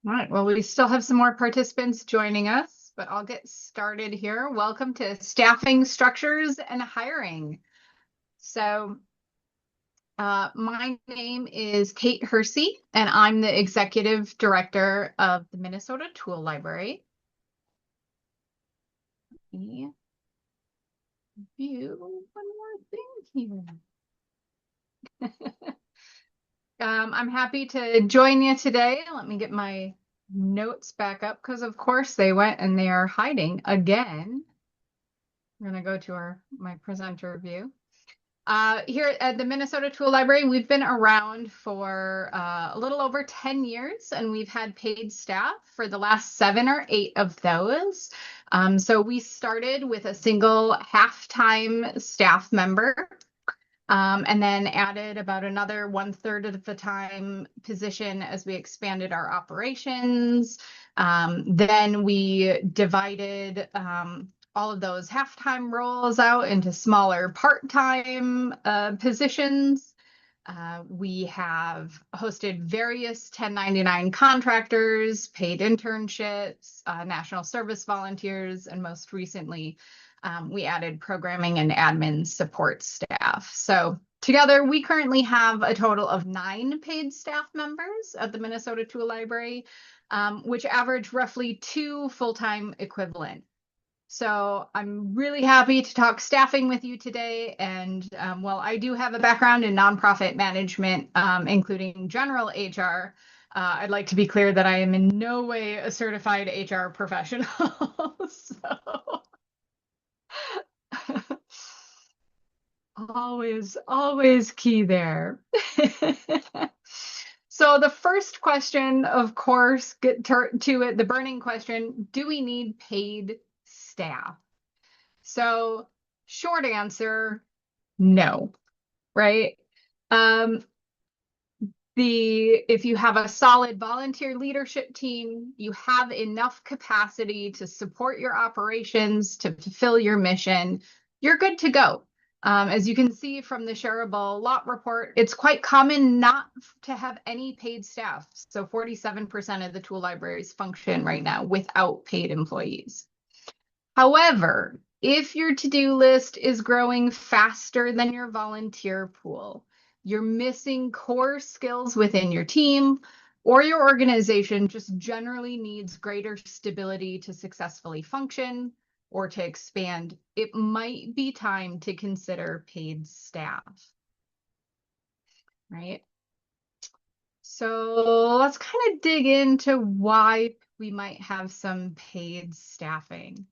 All right, well, we still have some more participants joining us, but I'll get started here. Welcome to Staffing Structures and Hiring. So my name is Kate Hersey, and I'm the Executive Director of the Minnesota Tool Library. Let me view one more thing here. I'm happy to join you today. Let me get my notes back up because, of course, they went and they are hiding again. I'm going to go to my presenter view. Here at the Minnesota Tool Library, we've been around for a little over 10 years, and we've had paid staff for the last 7 or 8 of those. So we started with a single half-time staff member, and then added about another 1/3 of the time position as we expanded our operations. Then we divided all of those half-time roles out into smaller part-time positions. We have hosted various 1099 contractors, paid internships, national service volunteers, and most recently, we added programming and admin support staff. So together, we currently have a total of 9 paid staff members at the Minnesota Tool Library, which average roughly 2 full-time equivalent. So I'm really happy to talk staffing with you today. And while I do have a background in nonprofit management, including general HR, I'd like to be clear that I am in no way a certified HR professional. Always key there. So the first question, of course, get to it, the burning question, do we need paid staff? So short answer, no, right? If you have a solid volunteer leadership team, you have enough capacity to support your operations, to fulfill your mission, you're good to go. As you can see from the shareable lot report, it's quite common not to have any paid staff. So 47% of the tool libraries function right now without paid employees. However, if your to-do list is growing faster than your volunteer pool, you're missing core skills within your team, or your organization just generally needs greater stability to successfully function or to expand, it might be time to consider paid staff, right? So let's kind of dig into why we might have some paid staffing.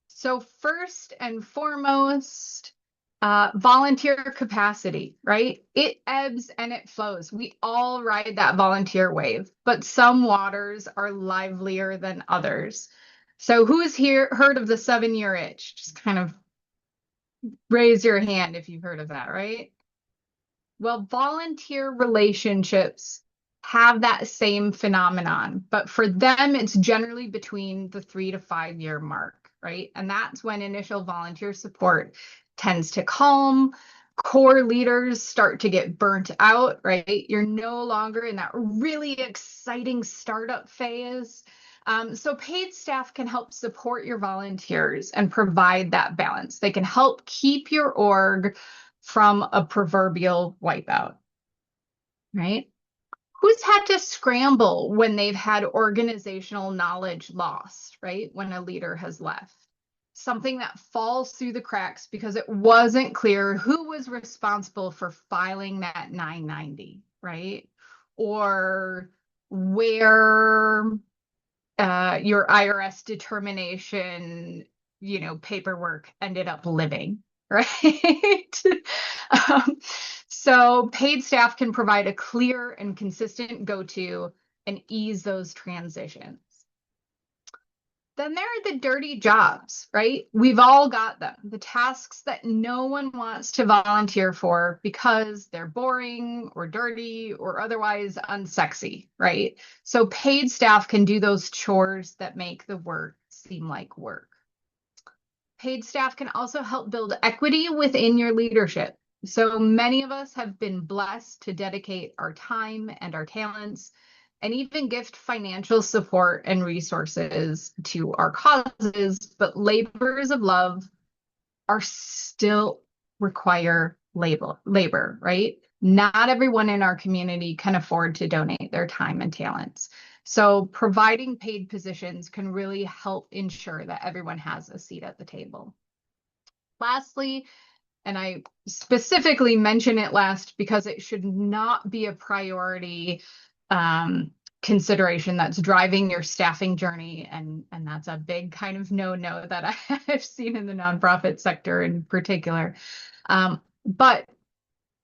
So first and foremost, volunteer capacity, right? It ebbs and it flows. We all ride that volunteer wave, but some waters are livelier than others. So who's here heard of the 7-year itch? Just kind of raise your hand if you've heard of that, right? Well, volunteer relationships have that same phenomenon, but for them, it's generally between the 3 to 5 year mark, right? And that's when initial volunteer support tends to calm. Core leaders start to get burnt out, right? You're no longer in that really exciting startup phase. So paid staff can help support your volunteers and provide that balance. They can help keep your org from a proverbial wipeout, right? Who's had to scramble when they've had organizational knowledge lost, right? When a leader has left. Something that falls through the cracks because it wasn't clear who was responsible for filing that 990, right? Or where your IRS determination, paperwork ended up living, right? So paid staff can provide a clear and consistent go-to and ease those transitions. Then there are the dirty jobs, right? We've all got them. The tasks that no one wants to volunteer for because they're boring or dirty or otherwise unsexy, right? So paid staff can do those chores that make the work seem like work. Paid staff can also help build equity within your leadership. So many of us have been blessed to dedicate our time and our talents and even gift financial support and resources to our causes, but labors of love are still require labor, right? Not everyone in our community can afford to donate their time and talents. So providing paid positions can really help ensure that everyone has a seat at the table. Lastly, and I specifically mention it last because it should not be a priority consideration that's driving your staffing journey. And that's a big kind of no-no that I've seen in the nonprofit sector in particular. But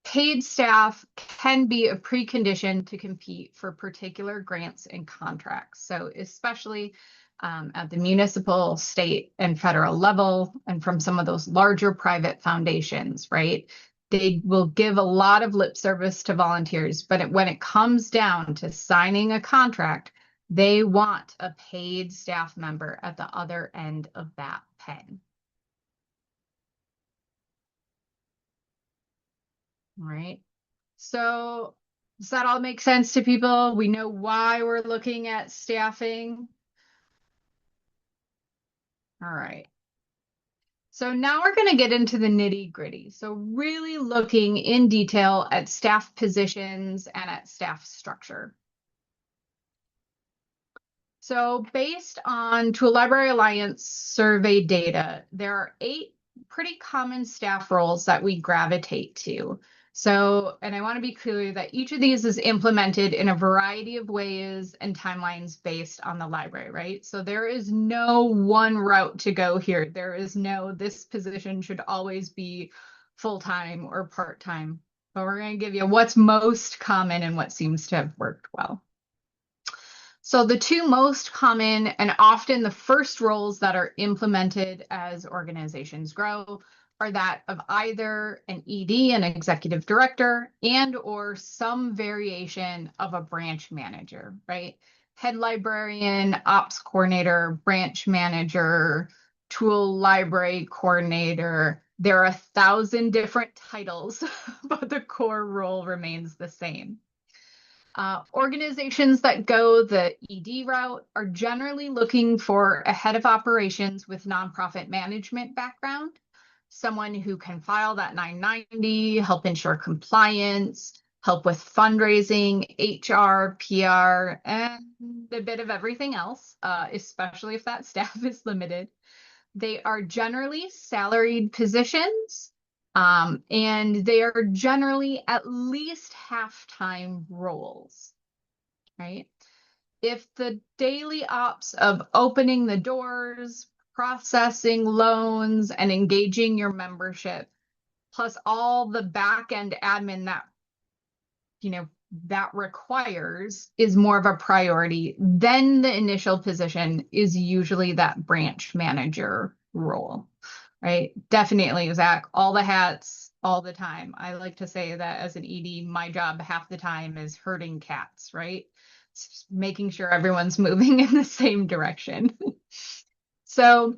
paid staff can be a precondition to compete for particular grants and contracts. So especially at the municipal, state, and federal level, and from some of those larger private foundations, right? They will give a lot of lip service to volunteers, but when it comes down to signing a contract, they want a paid staff member at the other end of that pen. All right. So does that all make sense to people? We know why we're looking at staffing. All right. So now we're going to get into the nitty-gritty. So really looking in detail at staff positions and at staff structure. So based on Tool Library Alliance survey data, there are 8 pretty common staff roles that we gravitate to. So, and I want to be clear that each of these is implemented in a variety of ways and timelines based on the library, right? So there is no one route to go here. There is no, this position should always be full-time or part-time, but we're going to give you what's most common and what seems to have worked well. So the 2 most common and often the first roles that are implemented as organizations grow are that of either an ED, an executive director, and or some variation of a branch manager, right? Head librarian, ops coordinator, branch manager, tool library coordinator. There are 1,000 different titles, but the core role remains the same. Organizations that go the ED route are generally looking for a head of operations with nonprofit management background, someone who can file that 990, help ensure compliance, help with fundraising, HR, PR, and a bit of everything else, especially if that staff is limited. They are generally salaried positions. And they are generally at least half-time roles, right? If the daily ops of opening the doors, processing loans, and engaging your membership, plus all the back-end admin that, that requires is more of a priority, then the initial position is usually that branch manager role. Right? Definitely, Zach, all the hats, all the time. I like to say that as an ED, my job half the time is herding cats, right? It's just making sure everyone's moving in the same direction. So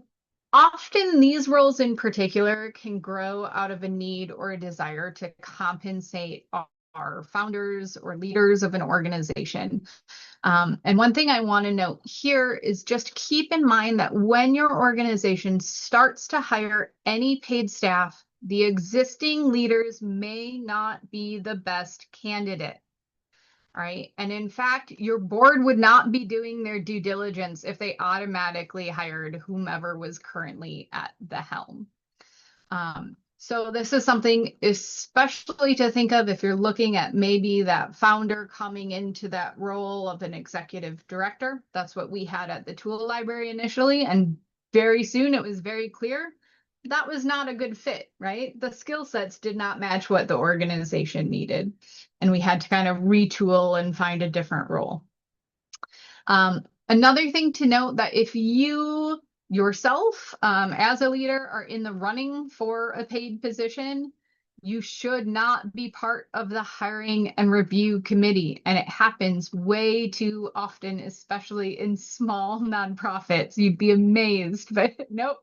often these roles in particular can grow out of a need or a desire to compensate our founders or leaders of an organization. And one thing I want to note here is just keep in mind that when your organization starts to hire any paid staff, the existing leaders may not be the best candidate. All right. And in fact, your board would not be doing their due diligence if they automatically hired whomever was currently at the helm. So this is something especially to think of if you're looking at maybe that founder coming into that role of an executive director. That's what we had at the Tool Library initially. And very soon it was very clear that was not a good fit, right? The skill sets did not match what the organization needed. And we had to kind of retool and find a different role. Another thing to note that if you yourself as a leader are in the running for a paid position, you should not be part of the hiring and review committee. And it happens way too often, especially in small nonprofits. You'd be amazed, but nope.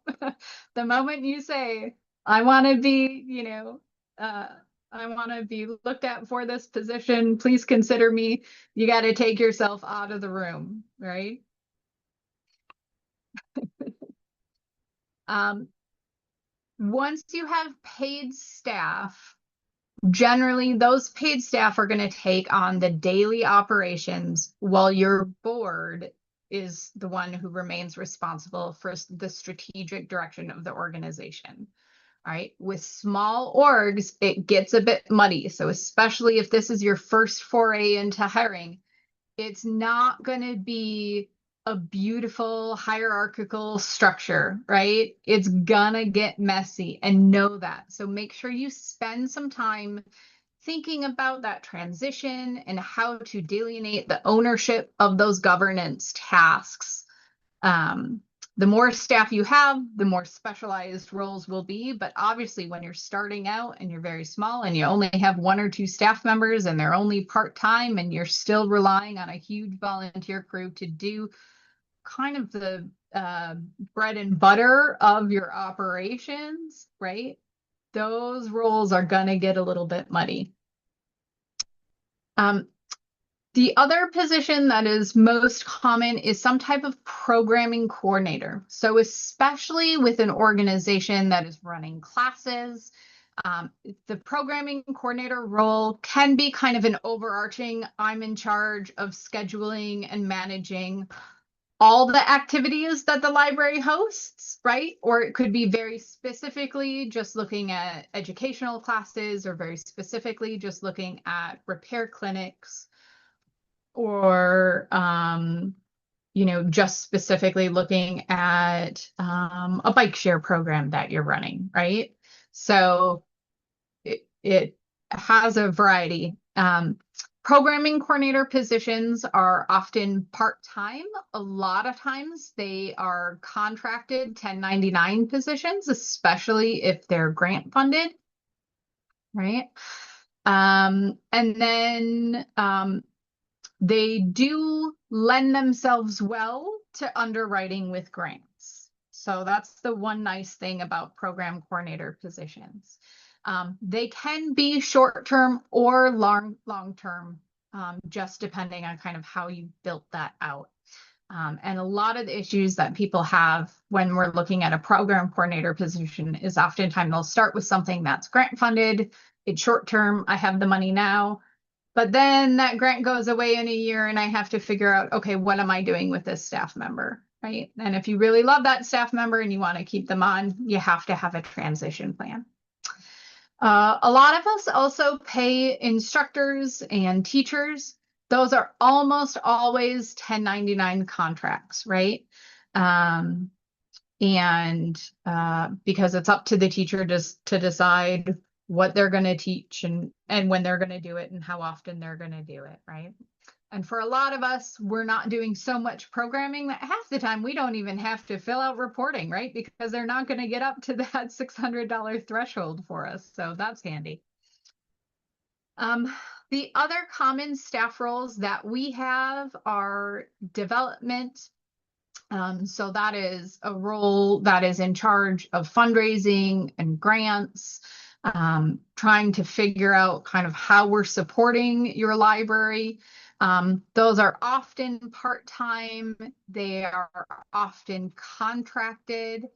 The moment you say, I want to be, I want to be looked at for this position. Please consider me. You got to take yourself out of the room, right? Um, Once you have paid staff, generally those paid staff are going to take on the daily operations while your board is the one who remains responsible for the strategic direction of the organization. All right. With small orgs, it gets a bit muddy. So, especially if this is your first foray into hiring, it's not going to be a beautiful hierarchical structure, right? It's gonna get messy, and know that. So make sure you spend some time thinking about that transition and how to delineate the ownership of those governance tasks. Um, the more staff you have, the more specialized roles will be. But obviously, when you're starting out and you're very small and you only have one or two staff members and they're only part-time and you're still relying on a huge volunteer crew to do kind of the bread and butter of your operations, right? Those roles are going to get a little bit muddy. The other position that is most common is some type of programming coordinator. So especially with an organization that is running classes, the programming coordinator role can be kind of an overarching, I'm in charge of scheduling and managing all the activities that the library hosts, right? Or it could be very specifically just looking at educational classes, or very specifically just looking at repair clinics, or just specifically looking at a bike share program that you're running, right? So it has a variety. Programming coordinator positions are often part-time. A lot of times they are contracted 1099 positions, especially if they're grant funded, right? And then they do lend themselves well to underwriting with grants. So that's the one nice thing about program coordinator positions. They can be short-term or long-term, just depending on kind of how you built that out. And a lot of the issues that people have when we're looking at a program coordinator position is oftentimes they'll start with something that's grant funded. It's short-term. I have the money now. But then that grant goes away in a year and I have to figure out, okay, what am I doing with this staff member, right? And if you really love that staff member and you want to keep them on, you have to have a transition plan. A lot of us also pay instructors and teachers. Those are almost always 1099 contracts, right? Because it's up to the teacher to decide what they're going to teach and when they're going to do it and how often they're going to do it, right? And for a lot of us, we're not doing so much programming that half the time we don't even have to fill out reporting, right? Because they're not going to get up to that $600 threshold for us. So that's handy. The other common staff roles that we have are development. So that is a role that is in charge of fundraising and grants, trying to figure out kind of how we're supporting your library. Those are often part-time. They are often contracted.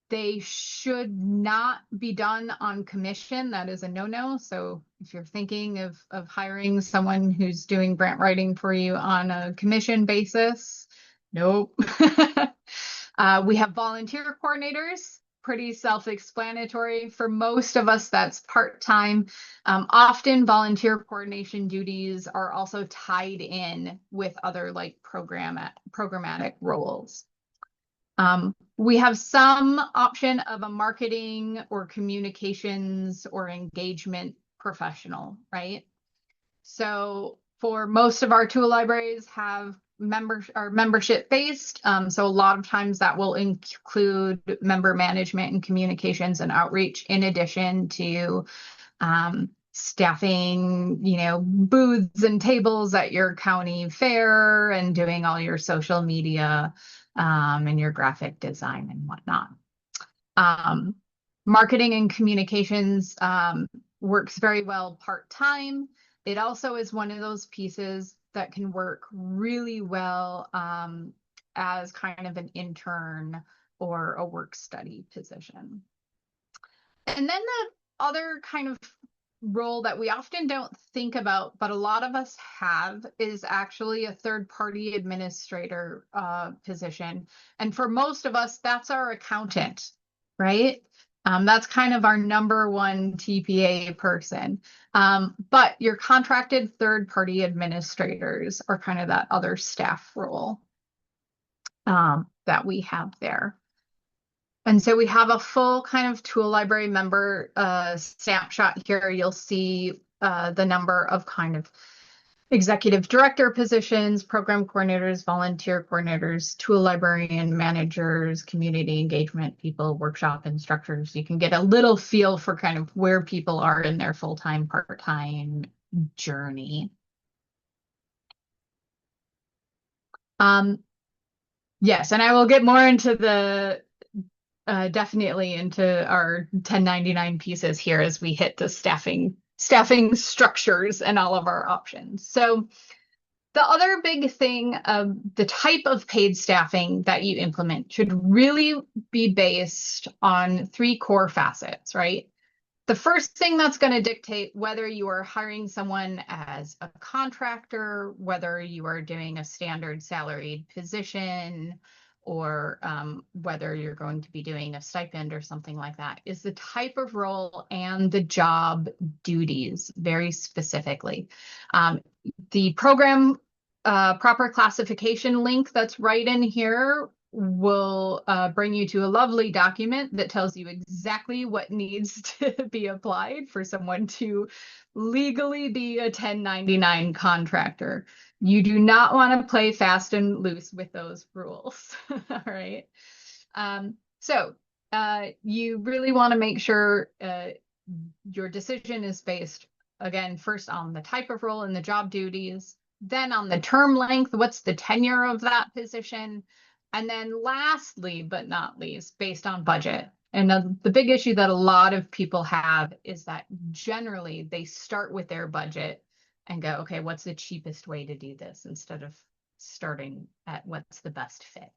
They should not be done on commission. That is a no-no. So if you're thinking of hiring someone who's doing grant writing for you on a commission basis, nope. We have volunteer coordinators, pretty self-explanatory. For most of us, that's part-time. Often volunteer coordination duties are also tied in with other like programmatic roles. We have some option of a marketing or communications or engagement professional, right? So for most of our tool libraries are membership based. So a lot of times that will include member management and communications and outreach, in addition to staffing, booths and tables at your county fair and doing all your social media and your graphic design and whatnot. Marketing and communications works very well part-time. It also is one of those pieces that can work really well as kind of an intern or a work study position. And then the other kind of role that we often don't think about, but a lot of us have, is actually a third-party administrator position. And for most of us, that's our accountant, right? That's kind of our number one TPA person. But your contracted third-party administrators are kind of that other staff role that we have there. And so we have a full kind of tool library member snapshot here. You'll see the number of kind of executive director positions, program coordinators, volunteer coordinators, tool librarian managers, community engagement people, workshop instructors. You can get a little feel for kind of where people are in their full-time, part-time journey. Yes, and I will get more into the definitely into our 1099 pieces here as we hit the staffing structures and all of our options. So the other big thing of the type of paid staffing that you implement should really be based on three core facets, right? The first thing that's going to dictate whether you are hiring someone as a contractor, whether you are doing a standard salaried position, or whether you're going to be doing a stipend or something like that, is the type of role and the job duties very specifically. The program proper classification link that's right in here will bring you to a lovely document that tells you exactly what needs to be applied for someone to legally be a 1099 contractor. You do not want to play fast and loose with those rules. All right. So you really want to make sure your decision is based, again, first on the type of role and the job duties, then on the term length, what's the tenure of that position, and then lastly, but not least, based on budget. And the big issue that a lot of people have is that generally they start with their budget and go, okay, what's the cheapest way to do this, instead of starting at what's the best fit.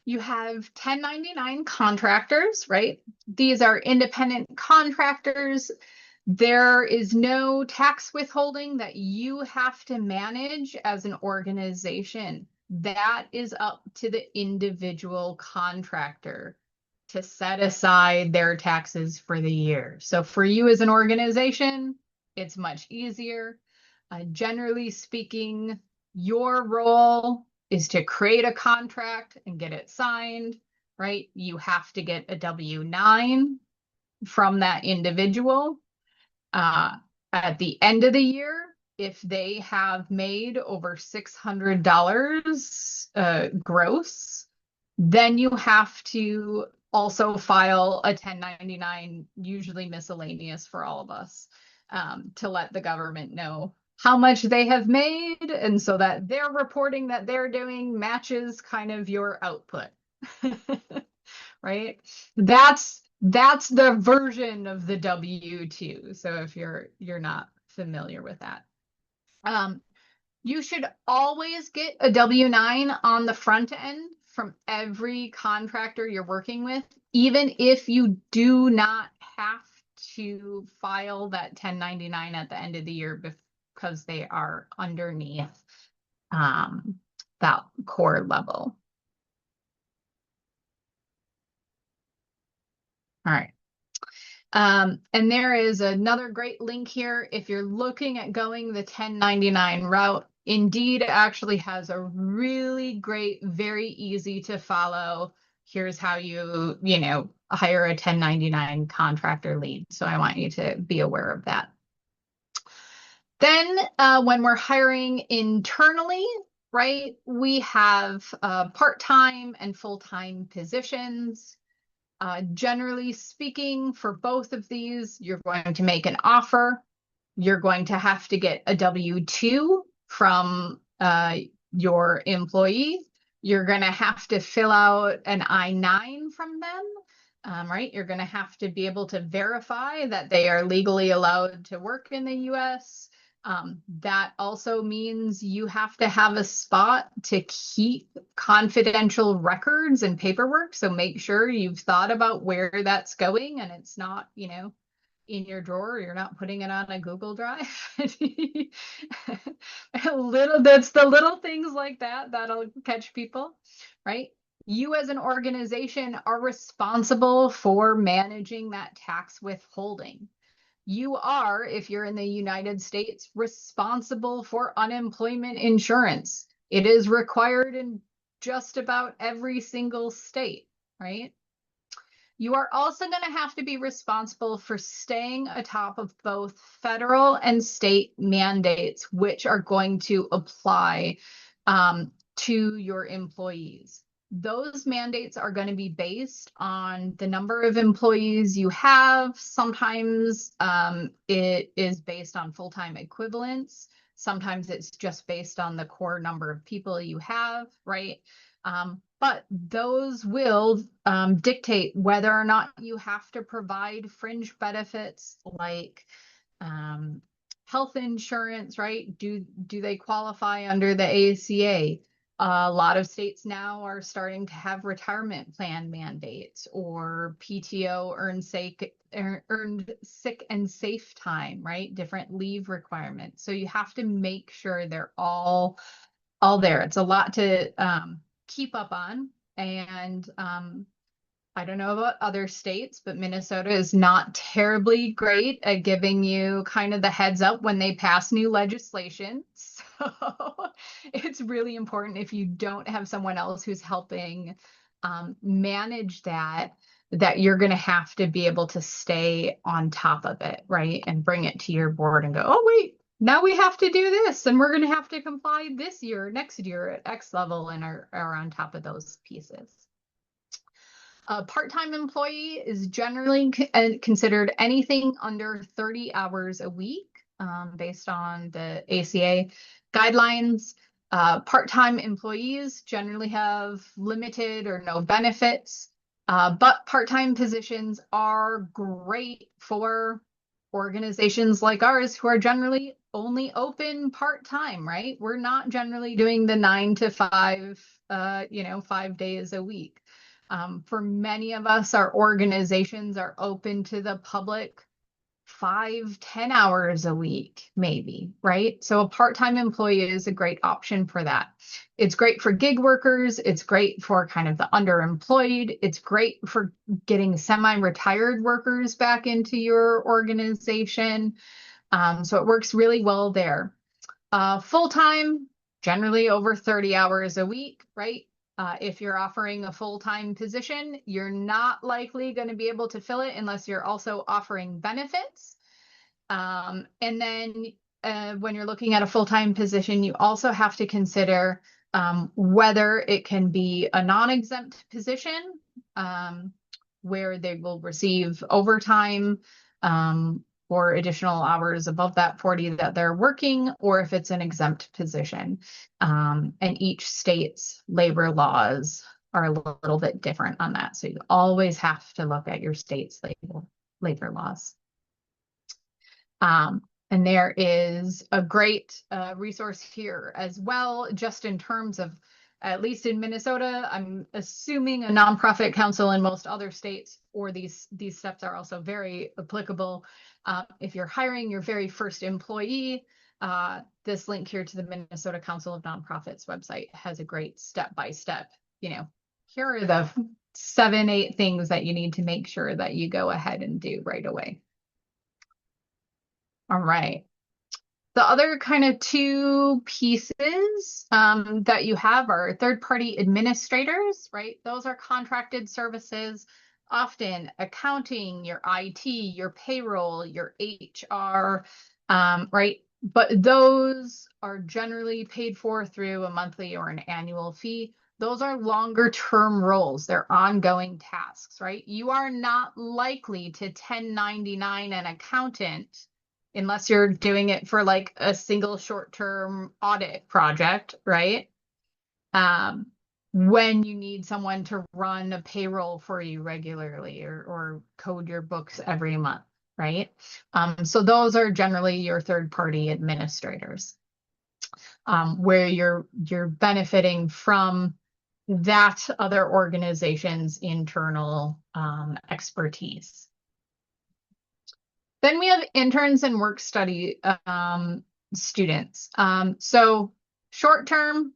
You have 1099 contractors, right? These are independent contractors. There is no tax withholding that you have to manage as an organization. That is up to the individual contractor to set aside their taxes for the year. So for you as an organization, it's much easier. Generally speaking, your role is to create a contract and get it signed, right? You have to get a W-9 from that individual. At the end of the year, if they have made over $600 gross, then you have to also file a 1099, usually miscellaneous for all of us, to let the government know how much they have made, and so that their reporting that they're doing matches kind of your output. Right? That's the version of the W-2. So if you're not familiar with that. You should always get a W-9 on the front end from every contractor you're working with, even if you do not have to file that 1099 at the end of the year because they are underneath that core level. All right. And there is another great link here. If you're looking at going the 1099 route, Indeed actually has a really great, very easy to follow. Here's how you hire a 1099 contractor lead. So I want you to be aware of that. Then when we're hiring internally, right, we have part-time and full-time positions. Generally speaking, for both of these, you're going to make an offer. You're going to have to get a W-2 from your employee. You're going to have to fill out an I-9 from them. right? You're going to have to be able to verify that they are legally allowed to work in the US. That also means you have to have a spot to keep confidential records and paperwork. So make sure you've thought about where that's going and it's not, in your drawer. You're not putting it on a Google Drive. That's the little things like that that'll catch people, right? You as an organization are responsible for managing that tax withholding. You are, if you're in the United States, responsible for unemployment insurance. It is required in just about every single state, right? You are also going to have to be responsible for staying atop of both federal and state mandates, which are going to apply to your employees. Those mandates are going to be based on the number of employees you have. Sometimes it is based on full-time equivalents. Sometimes it's just based on the core number of people you have, right? But those will dictate whether or not you have to provide fringe benefits like health insurance, right? Do they qualify under the ACA? A lot of states now are starting to have retirement plan mandates or PTO earned sick and safe time, right? Different leave requirements. So you have to make sure they're all there. It's a lot to keep up on. And I don't know about other states, but Minnesota is not terribly great at giving you kind of the heads up when they pass new legislation. So it's really important if you don't have someone else who's helping manage that you're going to have to be able to stay on top of it, right? And bring it to your board and go, oh, wait, now we have to do this and we're going to have to comply this year, next year at X level and are on top of those pieces. A part-time employee is generally considered anything under 30 hours a week based on the ACA guidelines. Part-time employees generally have limited or no benefits, but part-time positions are great for organizations like ours who are generally only open part-time, right? We're not generally doing the 9 to 5, 5 days a week. For many of us, our organizations are open to the public 5-10 hours a week, maybe, right? So a part-time employee is a great option for that. It's great for gig workers. It's great for kind of the underemployed. It's great for getting semi-retired workers back into your organization. So it works really well there. Full-time, generally over 30 hours a week, right? If you're offering a full-time position, you're not likely going to be able to fill it unless you're also offering benefits. And then when you're looking at a full-time position, you also have to consider whether it can be a non-exempt position where they will receive overtime or additional hours above that 40 that they're working, or if it's an exempt position. And each state's labor laws are a little bit different on that. So you always have to look at your state's labor laws. And there is a great resource here as well, just in terms of, at least in Minnesota, I'm assuming a nonprofit council in most other states, or these steps are also very applicable. If you're hiring your very first employee, this link here to the Minnesota Council of Nonprofits website has a great step-by-step, here are the 7-8 things that you need to make sure that you go ahead and do right away. All right. The other kind of two pieces that you have are third-party administrators, right? Those are contracted services, often accounting, your IT, your payroll, your HR, right? But those are generally paid for through a monthly or an annual fee. Those are longer term roles. They're ongoing tasks, right? You are not likely to 1099 an accountant unless you're doing it for like a single short-term audit project, right? when you need someone to run a payroll for you regularly or code your books every month, right? So those are generally your third-party administrators, where you're benefiting from that other organization's internal expertise. Then we have interns and work study students. So short term,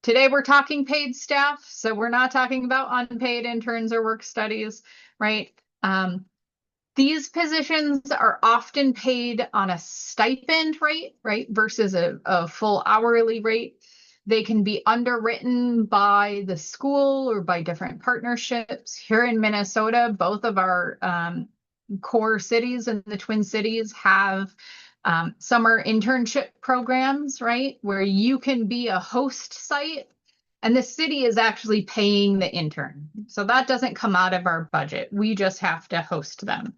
today we're talking paid staff, so we're not talking about unpaid interns or work studies, right? These positions are often paid on a stipend rate, right, versus a full hourly rate. They can be underwritten by the school or by different partnerships. Here in Minnesota, both of our core cities in the Twin Cities have summer internship programs, right, where you can be a host site and the city is actually paying the intern. So that doesn't come out of our budget. We just have to host them.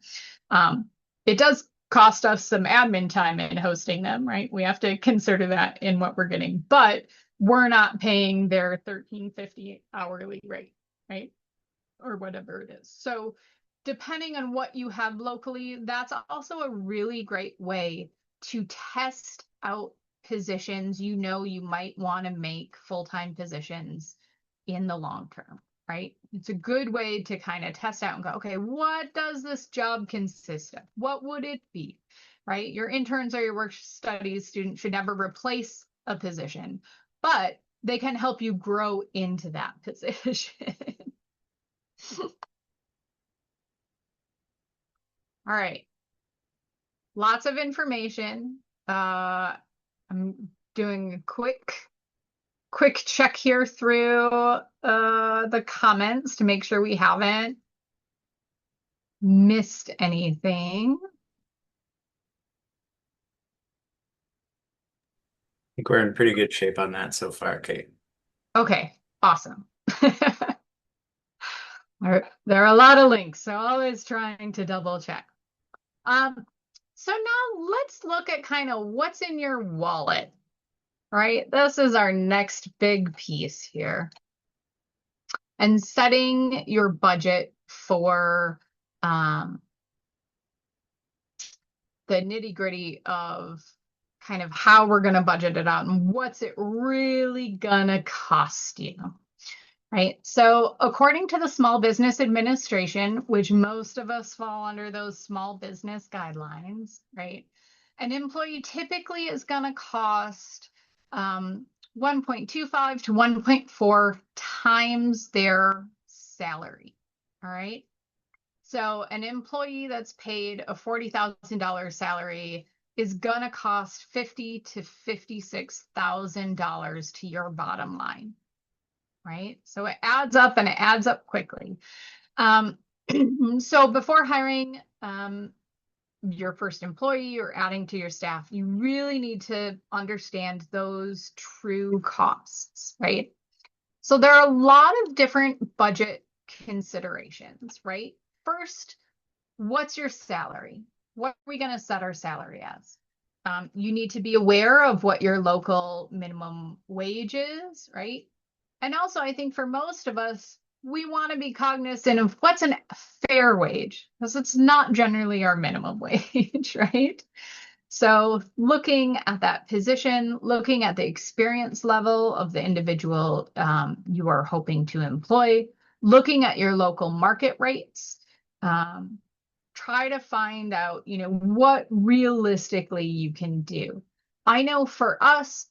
It does cost us some admin time in hosting them, right? We have to consider that in what we're getting, but we're not paying their $13.50 hourly rate, right? Or whatever it is. So depending on what you have locally, that's also a really great way to test out positions you know you might want to make full-time positions in the long term, right? It's a good way to kind of test out and go, okay, what does this job consist of? What would it be, right? Your interns or your work studies students should never replace a position, but they can help you grow into that position. All right. Lots of information. I'm doing a quick check here through the comments to make sure we haven't missed anything. I think we're in pretty good shape on that so far, Kate. Okay, awesome. There are a lot of links, so always trying to double check. So now let's look at kind of what's in your wallet, right? This is our next big piece here. And setting your budget for the nitty-gritty of kind of how we're going to budget it out and what's it really going to cost you, right? So according to the Small Business Administration, which most of us fall under those small business guidelines, right? An employee typically is going to cost 1.25 to 1.4 times their salary, all right? So an employee that's paid a $40,000 salary is going to cost $50,000 to $56,000 to your bottom line, right? So it adds up and it adds up quickly. So before hiring your first employee or adding to your staff, you really need to understand those true costs, right? So there are a lot of different budget considerations, right? First, what's your salary? What are we going to set our salary as? You need to be aware of what your local minimum wage is, right? And also, I think for most of us, we want to be cognizant of what's a fair wage, because it's not generally our minimum wage, right? So looking at that position, looking at the experience level of the individual you are hoping to employ, looking at your local market rates, try to find out, what realistically you can do. I know for us,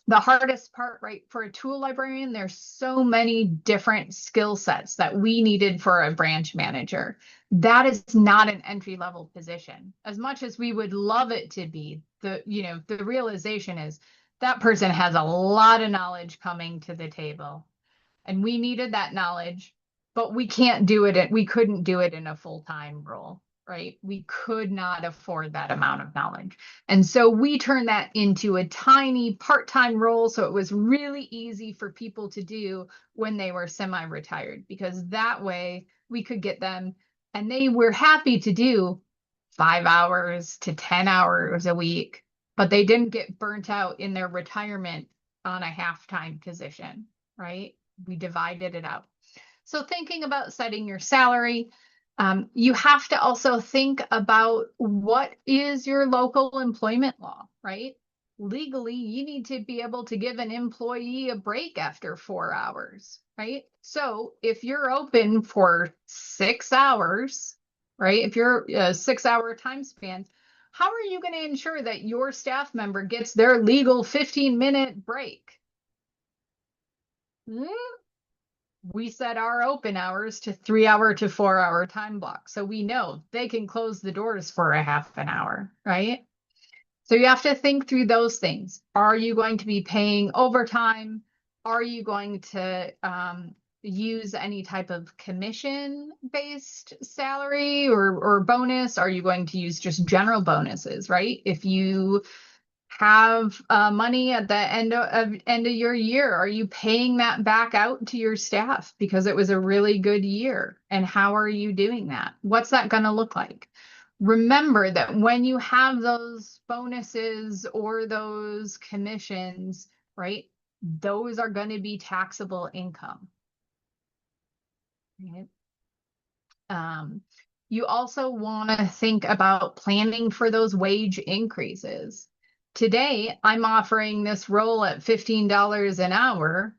the hardest part, right, for a tool librarian, there's so many different skill sets that we needed for a branch manager. That is not an entry-level position. As much as we would love it to be, the realization is that person has a lot of knowledge coming to the table. And we needed that knowledge, but we couldn't do it in a full-time role, right? We could not afford that amount of knowledge. And so we turned that into a tiny part-time role. So it was really easy for people to do when they were semi-retired, because that way we could get them, and they were happy to do 5 hours to 10 hours a week, but they didn't get burnt out in their retirement on a half-time position. right? We divided it out. So thinking about setting your salary, you have to also think about what is your local employment law, right? Legally, you need to be able to give an employee a break after 4 hours, right? So if you're open for 6 hours, right? If you're a 6 hour time span, how are you going to ensure that your staff member gets their legal 15-minute break? We set our open hours to 3 hour to 4 hour time block. So we know they can close the doors for a half an hour, right? So you have to think through those things. Are you going to be paying overtime? Are you going to use any type of commission-based salary or bonus? Are you going to use just general bonuses, right? If you have money at the end of your year, are you paying that back out to your staff because it was a really good year? And how are you doing that? What's that going to look like? Remember that when you have those bonuses or those commissions, right, those are going to be taxable income, right? You also want to think about planning for those wage increases. Today, I'm offering this role at $15 an hour,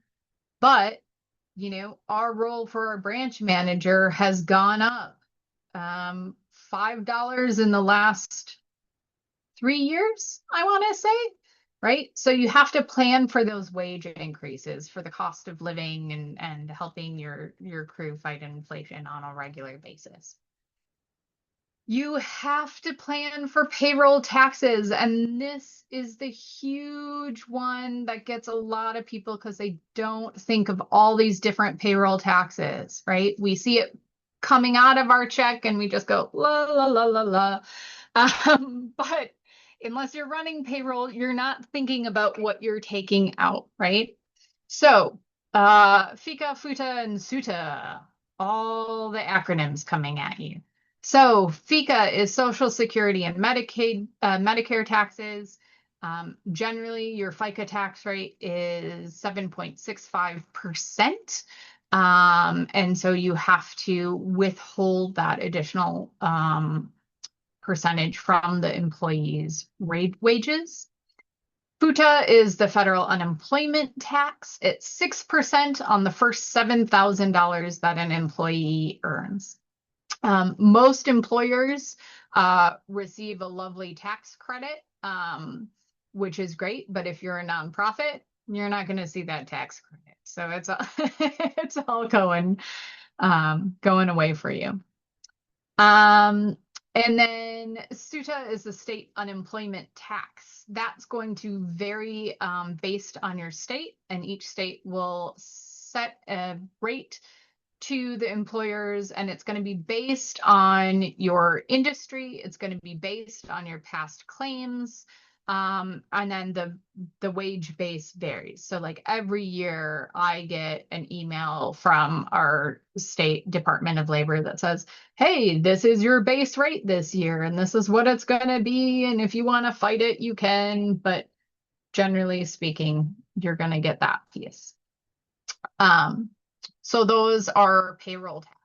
but our role for our branch manager has gone up $5 in the last 3 years, I want to say, right? So you have to plan for those wage increases for the cost of living and helping your crew fight inflation on a regular basis. You have to plan for payroll taxes, and this is the huge one that gets a lot of people because they don't think of all these different payroll taxes, right? We see it coming out of our check and we just go la la la la la. But unless you're running payroll, you're not thinking about what you're taking out, right? So, FICA, FUTA, and SUTA, all the acronyms coming at you. So FICA is Social Security and Medicaid, Medicare taxes. Generally, your FICA tax rate is 7.65%. And so you have to withhold that additional percentage from the employee's wages. FUTA is the federal unemployment tax. It's 6% on the first $7,000 that an employee earns. Most employers receive a lovely tax credit, which is great. But if you're a nonprofit, you're not going to see that tax credit. So it's all, it's all going away for you. And then SUTA is the state unemployment tax. That's going to vary based on your state, and each state will set a rate to the employers, and it's going to be based on your industry. It's going to be based on your past claims. And then the wage base varies. So like every year I get an email from our state Department of Labor that says, hey, this is your base rate this year, and this is what it's going to be. And if you want to fight it, you can. But generally speaking, you're going to get that piece. So those are payroll taxes.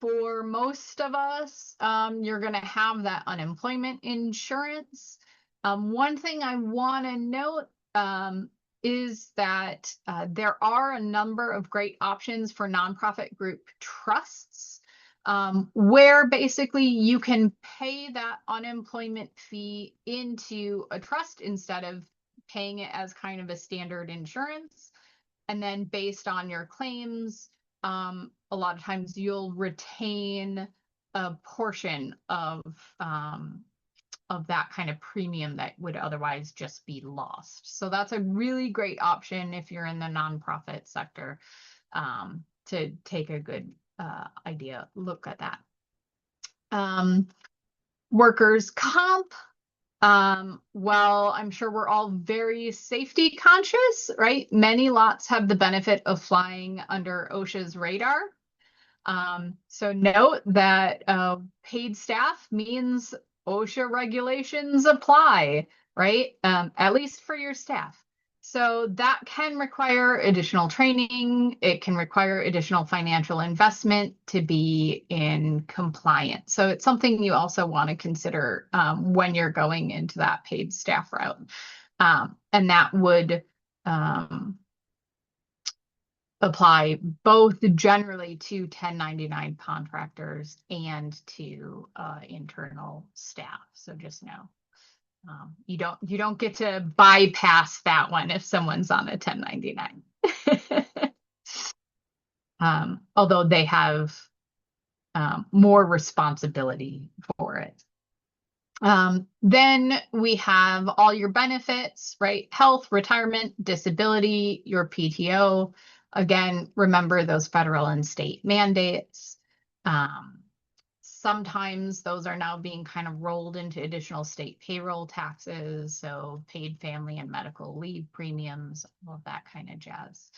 For most of us, you're going to have that unemployment insurance. One thing I want to note is that there are a number of great options for nonprofit group trusts, where basically you can pay that unemployment fee into a trust instead of paying it as kind of a standard insurance. And then based on your claims, a lot of times you'll retain a portion of that kind of premium that would otherwise just be lost. So that's a really great option if you're in the nonprofit sector, to take a good look at that. Workers' comp. Well, I'm sure we're all very safety conscious, right? Many lots have the benefit of flying under OSHA's radar. So note that paid staff means OSHA regulations apply, right? At least for your staff. So that can require additional training. It can require additional financial investment to be in compliance. So it's something you also want to consider when you're going into that paid staff route. And that would apply both generally to 1099 contractors and to internal staff. So just know. You don't get to bypass that one if someone's on a 1099. Although they have more responsibility for it. Then we have all your benefits, right? Health, retirement, disability, your PTO. Again, remember those federal and state mandates. Sometimes those are now being kind of rolled into additional state payroll taxes, so paid family and medical leave premiums, all of that kind of jazz.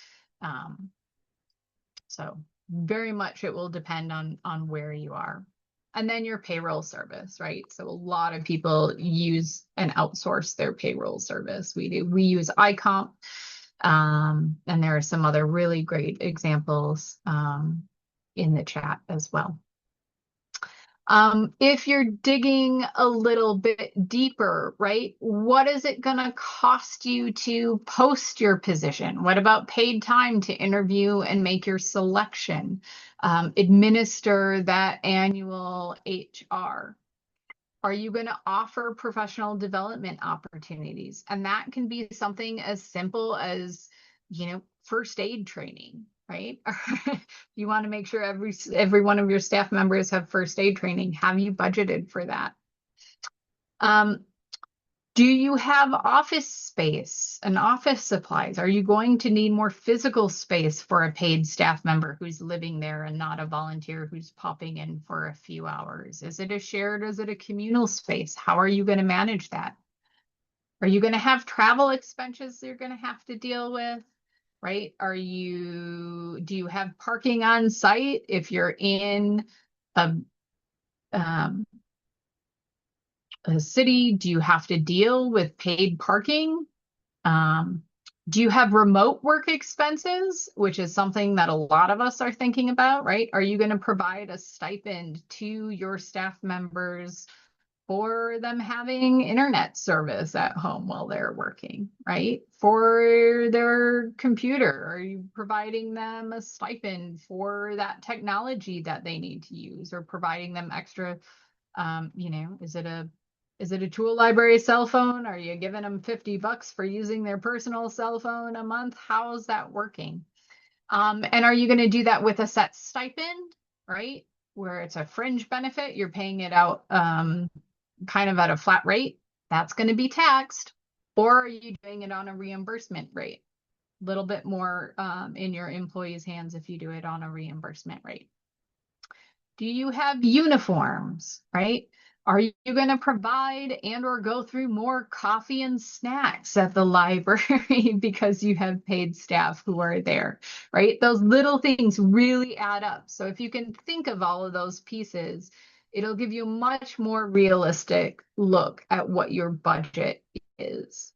So very much it will depend on where you are. And then your payroll service, right? So a lot of people use and outsource their payroll service. We do. We use iComp, and there are some other really great examples in the chat as well. If you're digging a little bit deeper, right? What is it going to cost you to post your position? What about paid time to interview and make your selection? Administer that annual HR. Are you going to offer professional development opportunities? And that can be something as simple as, first aid training. Right? You want to make sure every one of your staff members have first aid training. Have you budgeted for that? Do you have office space and office supplies? Are you going to need more physical space for a paid staff member who's living there and not a volunteer who's popping in for a few hours? Is it a shared or is it a communal space? How are you going to manage that? Are you going to have travel expenses you're going to have to deal with? Right? Do you have parking on site if you're in a city? Do you have to deal with paid parking? Do you have remote work expenses, which is something that a lot of us are thinking about, right? Are you going to provide a stipend to your staff members for them having internet service at home while they're working, right? For their computer, are you providing them a stipend for that technology that they need to use, or providing them extra, is it a tool library cell phone? Are you giving them $50 for using their personal cell phone a month? How's that working? And are you going to do that with a set stipend, right? Where it's a fringe benefit, you're paying it out kind of at a flat rate, that's going to be taxed. Or are you doing it on a reimbursement rate? A little bit more in your employees' hands if you do it on a reimbursement rate. Do you have uniforms, right? Are you going to provide and or go through more coffee and snacks at the library because you have paid staff who are there, right? Those little things really add up. So if you can think of all of those pieces, it'll give you a much more realistic look at what your budget is.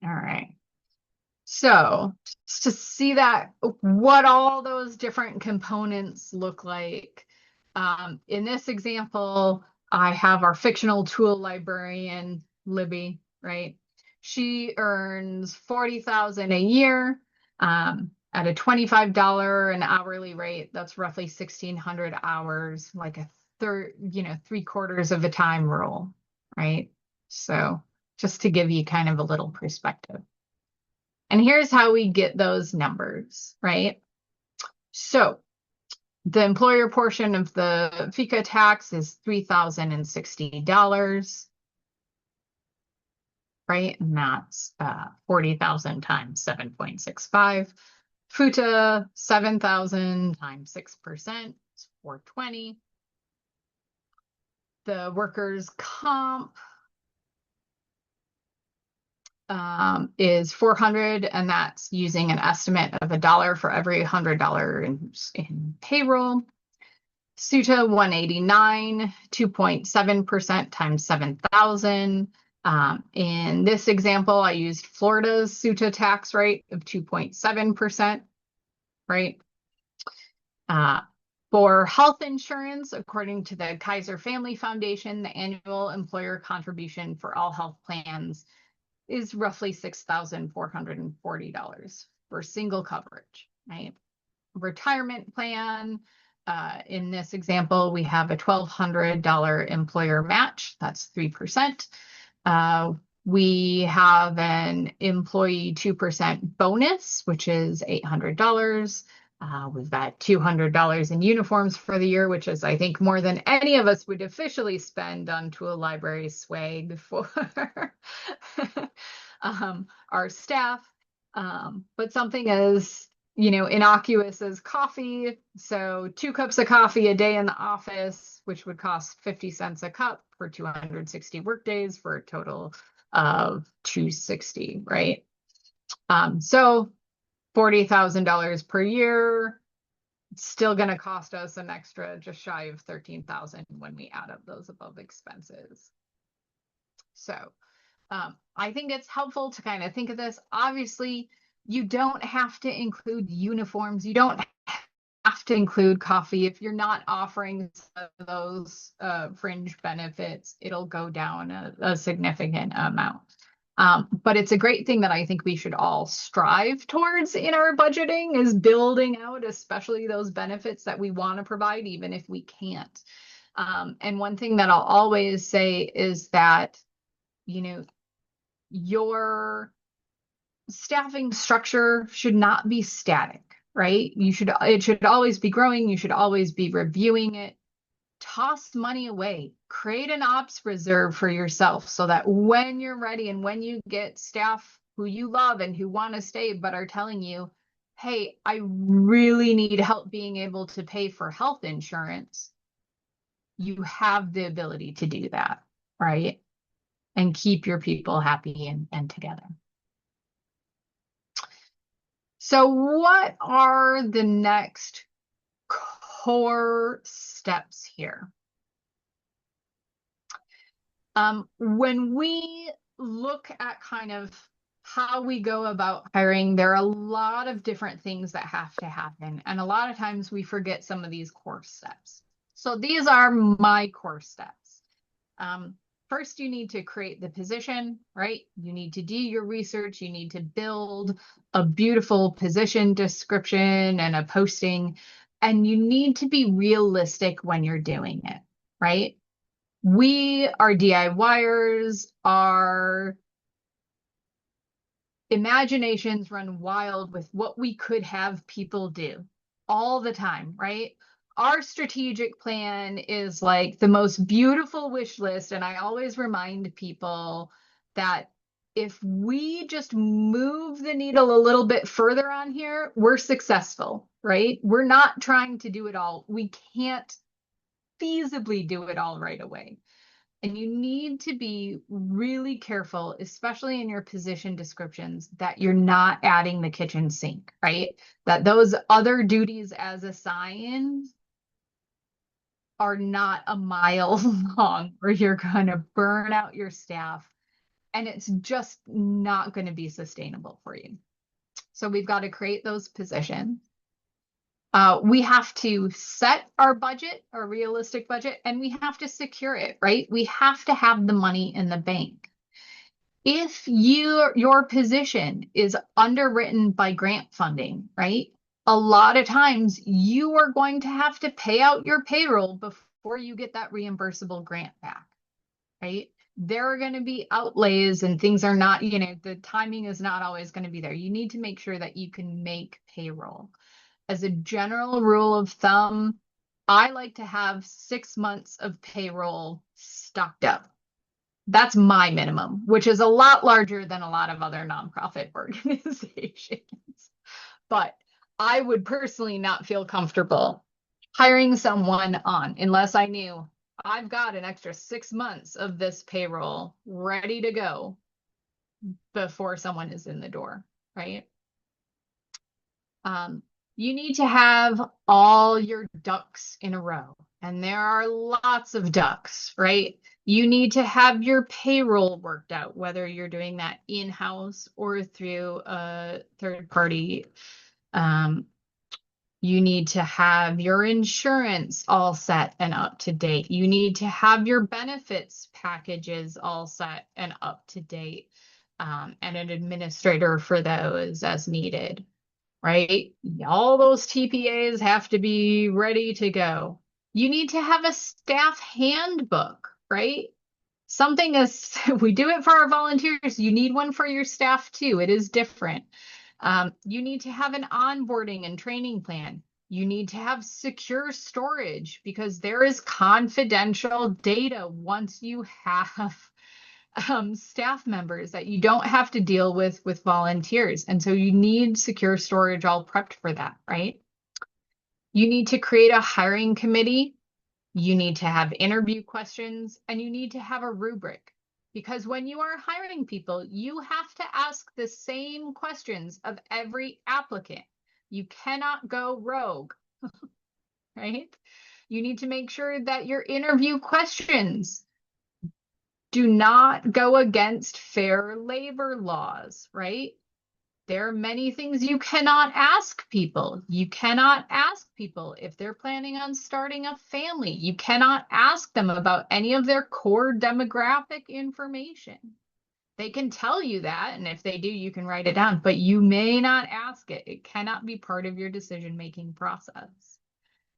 All right. So to see that, what all those different components look like. In this example, I have our fictional tool librarian, Libby, right? She earns $40,000 a year. At a $25 an hourly rate, that's roughly 1,600 hours, like a third, 3/4 of the time rule, right? So just to give you kind of a little perspective. And here's how we get those numbers, right? So the employer portion of the FICA tax is $3,060, right? And that's 40,000 times 7.65. FUTA, 7,000 times 6%, it's 420. The workers' comp is 400, and that's using an estimate of $1 for every $100 in payroll. SUTA 189, 2.7% times 7,000. In this example, I used Florida's SUTA tax rate of 2.7%, right? For health insurance, according to the Kaiser Family Foundation, the annual employer contribution for all health plans is roughly $6,440 for single coverage, right? Retirement plan, in this example, we have a $1,200 employer match, that's 3%. We have an employee 2% bonus, which is $800. We've got $200 in uniforms for the year, which is, I think, more than any of us would officially spend on Tool Library swag for our staff. But something as, innocuous as coffee. So 2 cups of coffee a day in the office, which would cost 50 cents a cup for 260 workdays for a total of 260, right? So $40,000 per year, it's still going to cost us an extra just shy of 13,000 when we add up those above expenses. So I think it's helpful to kind of think of this. Obviously, you don't have to include uniforms. You don't have to include coffee. If you're not offering those fringe benefits, it'll go down a significant amount. But it's a great thing that I think we should all strive towards in our budgeting, is building out, especially those benefits that we want to provide, even if we can't. And one thing that I'll always say is that, your staffing structure should not be static, right? It should always be growing. You should always be reviewing it. Toss money away. Create an ops reserve for yourself so that when you're ready and when you get staff who you love and who want to stay but are telling you, hey, I really need help being able to pay for health insurance, you have the ability to do that, right? And keep your people happy and together. So what are the next core steps here? When we look at kind of how we go about hiring, there are a lot of different things that have to happen. And a lot of times we forget some of these core steps. So these are my core steps. First, you need to create the position, right? You need to do your research. You need to build a beautiful position description and a posting, and you need to be realistic when you're doing it, right? We, our DIYers, our imaginations run wild with what we could have people do all the time, right? Our strategic plan is like the most beautiful wish list. And I always remind people that if we just move the needle a little bit further on here, we're successful, right? We're not trying to do it all. We can't feasibly do it all right away. And you need to be really careful, especially in your position descriptions, that you're not adding the kitchen sink, right? That those other duties as assigned are not a mile long, or you're going to burn out your staff and it's just not going to be sustainable for you. So we've got to create those positions. We have to set our budget, our realistic budget, and we have to secure it, right? We have to have the money in the bank. If your position is underwritten by grant funding, right? A lot of times you are going to have to pay out your payroll before you get that reimbursable grant back, right? There are going to be outlays and things are not, the timing is not always going to be there. You need to make sure that you can make payroll. As a general rule of thumb, I like to have 6 months of payroll stocked up. That's my minimum, which is a lot larger than a lot of other nonprofit organizations. But I would personally not feel comfortable hiring someone on unless I knew I've got an extra 6 months of this payroll ready to go before someone is in the door, right? You need to have all your ducks in a row. And there are lots of ducks, right? You need to have your payroll worked out, whether you're doing that in-house or through a third party. Um, you need to have your insurance all set and up to date. You need to have your benefits packages all set and up to date, and an administrator for those as needed, right? All those TPAs have to be ready to go. You need to have a staff handbook, right? Something is, we do it for our volunteers. You need one for your staff too. It is different. You need to have an onboarding and training plan. You need to have secure storage because there is confidential data once you have staff members that you don't have to deal with volunteers. And so you need secure storage all prepped for that, right? You need to create a hiring committee. You need to have interview questions and you need to have a rubric because when you are hiring people, you have to ask the same questions of every applicant. You cannot go rogue, right? You need to make sure that your interview questions do not go against fair labor laws, right? There are many things you cannot ask people. You cannot ask people if they're planning on starting a family. You cannot ask them about any of their core demographic information. They can tell you that, and if they do, you can write it down, but you may not ask it. It cannot be part of your decision-making process.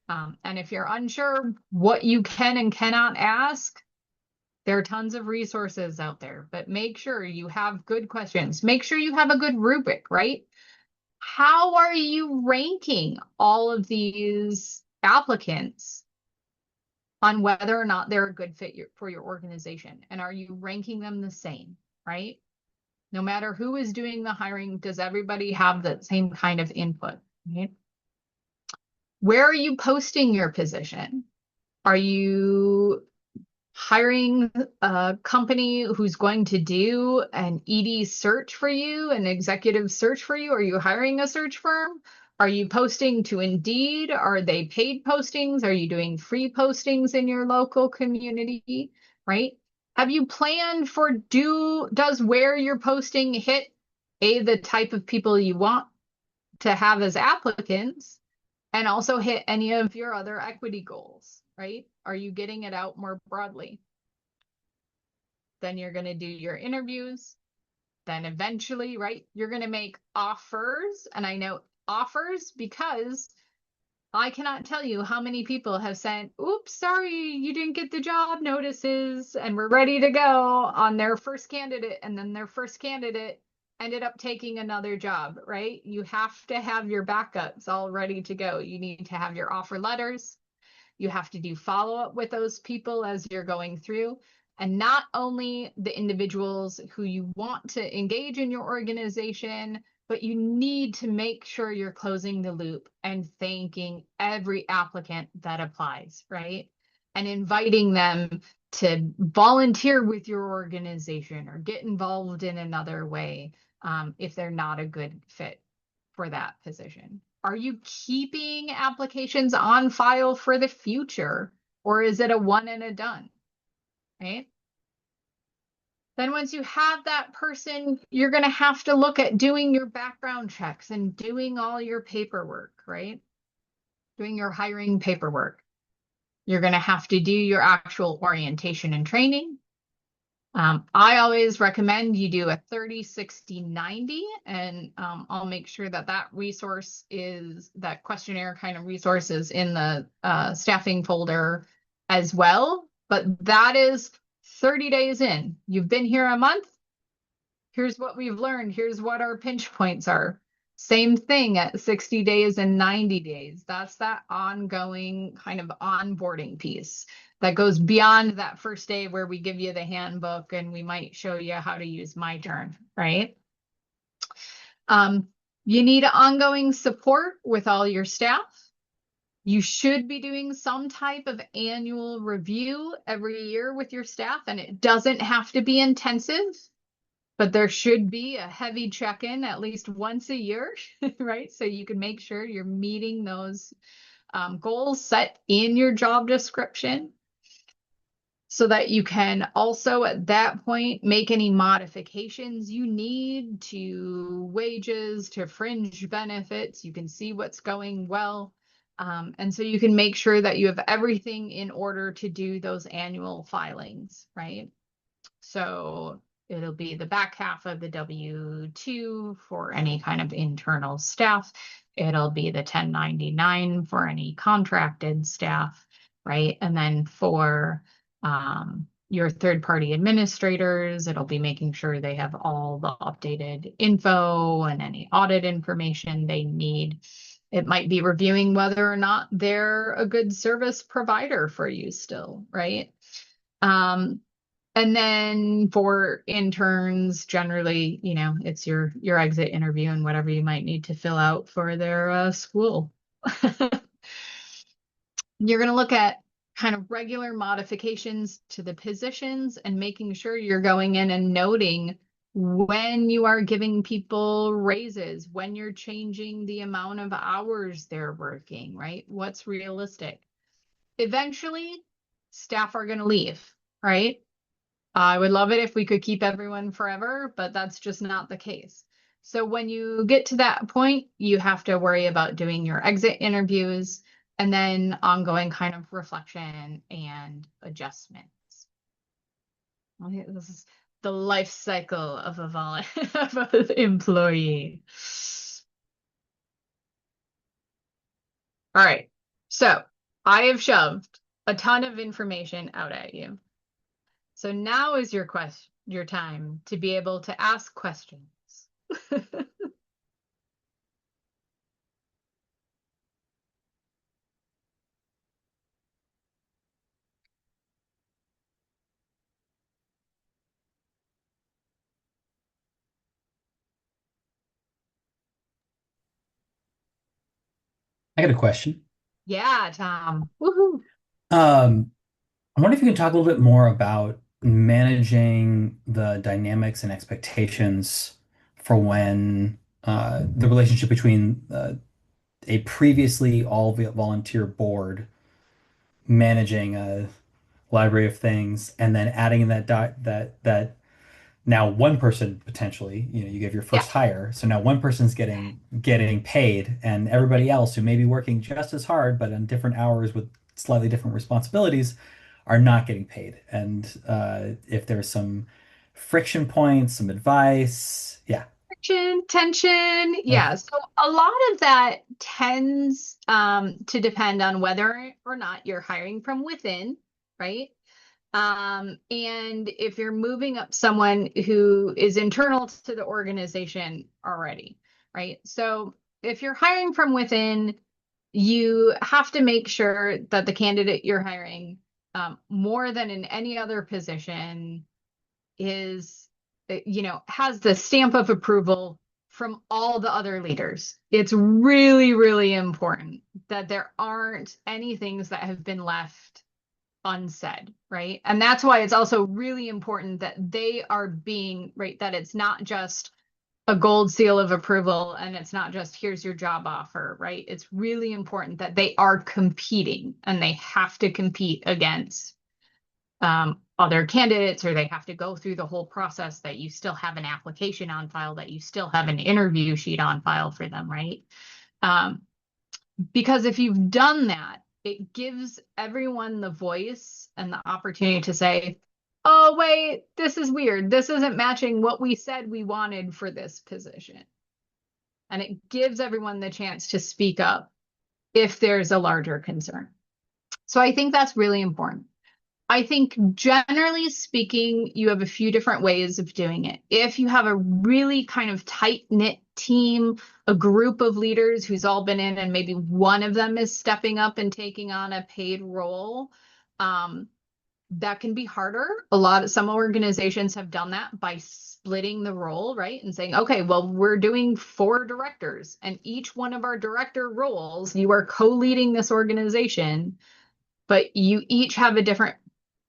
And if you're unsure what you can and cannot ask, there are tons of resources out there, but make sure you have good questions. Make sure you have a good rubric, right? How are you ranking all of these applicants on whether or not they're a good fit for your organization? And are you ranking them the same, right? No matter who is doing the hiring, does everybody have the same kind of input, right? Where are you posting your position? Are you hiring a company who's going to do an ED search for you, an executive search for you? Are you hiring a search firm? Are you posting to Indeed? Are they paid postings? Are you doing free postings in your local community? Right? Have you planned for does where you're posting hit the type of people you want to have as applicants and also hit any of your other equity goals, right? Are you getting it out more broadly? Then you're going to do your interviews. Then eventually, right, you're going to make offers. And I know offers because I cannot tell you how many people have sent, oops, sorry, you didn't get the job notices and we're ready to go on their first candidate. And then their first candidate ended up taking another job, right? You have to have your backups all ready to go. You need to have your offer letters. You have to do follow-up with those people as you're going through. And not only the individuals who you want to engage in your organization, but you need to make sure you're closing the loop and thanking every applicant that applies, right? And inviting them to volunteer with your organization or get involved in another way if they're not a good fit for that position. Are you keeping applications on file for the future, or is it a one and a done, right? Then once you have that person, you're going to have to look at doing your background checks and doing all your paperwork, right? Doing your hiring paperwork. You're going to have to do your actual orientation and training. I always recommend you do a 30, 60, 90, and I'll make sure that that questionnaire kind of resource is in the staffing folder as well. But that is 30 days in. You've been here a month. Here's what we've learned. Here's what our pinch points are. Same thing at 60 days and 90 days. That's that ongoing kind of onboarding piece that goes beyond that first day where we give you the handbook and we might show you how to use My Turn, right? You need ongoing support with all your staff. You should be doing some type of annual review every year with your staff, and it doesn't have to be intensive. But there should be a heavy check-in at least once a year, right? So you can make sure you're meeting those goals set in your job description. so that you can also at that point make any modifications you need to wages, to fringe benefits. You can see what's going well. And so you can make sure that you have everything in order to do those annual filings, right? So it'll be the back half of the W-2 for any kind of internal staff. It'll be the 1099 for any contracted staff, right? And then for your third-party administrators, it'll be making sure they have all the updated info and any audit information they need. It might be reviewing whether or not they're a good service provider for you still, right? And then for interns, generally, it's your exit interview and whatever you might need to fill out for their school. You're going to look at kind of regular modifications to the positions and making sure you're going in and noting when you are giving people raises, when you're changing the amount of hours they're working, right? What's realistic? Eventually, staff are going to leave, right? I would love it if we could keep everyone forever, but that's just not the case. So when you get to that point, you have to worry about doing your exit interviews and then ongoing kind of reflection and adjustments. Okay, this is the life cycle of of an employee. All right. So I have shoved a ton of information out at you. So now is your time to be able to ask questions. I got a question. Yeah, Tom. Woohoo. Um, I wonder if you can talk a little bit more about managing the dynamics and expectations for when the relationship between a previously all volunteer board managing a library of things and then adding in that now one person potentially, you give your Yeah. first hire, so now one person's getting paid, and everybody else who may be working just as hard but on different hours with slightly different responsibilities are not getting paid. And if there's some friction points, some advice, yeah. Friction, tension. Ugh. Yeah. So a lot of that tends to depend on whether or not you're hiring from within, right? And if you're moving up someone who is internal to the organization already, right? So if you're hiring from within, you have to make sure that the candidate you're hiring, more than in any other position, is, has the stamp of approval from all the other leaders. It's really, really important that there aren't any things that have been left unsaid, right? And that's why it's also really important that they are being, right, that it's not just a gold seal of approval and it's not just here's your job offer, right? It's really important that they are competing and they have to compete against other candidates, or they have to go through the whole process that you still have an application on file, that you still have an interview sheet on file for them, right? Because if you've done that, it gives everyone the voice and the opportunity to say, oh, wait, this is weird. This isn't matching what we said we wanted for this position. And it gives everyone the chance to speak up if there's a larger concern. So I think that's really important. I think generally speaking, you have a few different ways of doing it. If you have a really kind of tight-knit team, a group of leaders who's all been in and maybe one of them is stepping up and taking on a paid role, that can be harder. Some organizations have done that by splitting the role, right? And saying, okay, well, we're doing 4 directors, and each one of our director roles, you are co-leading this organization, but you each have a different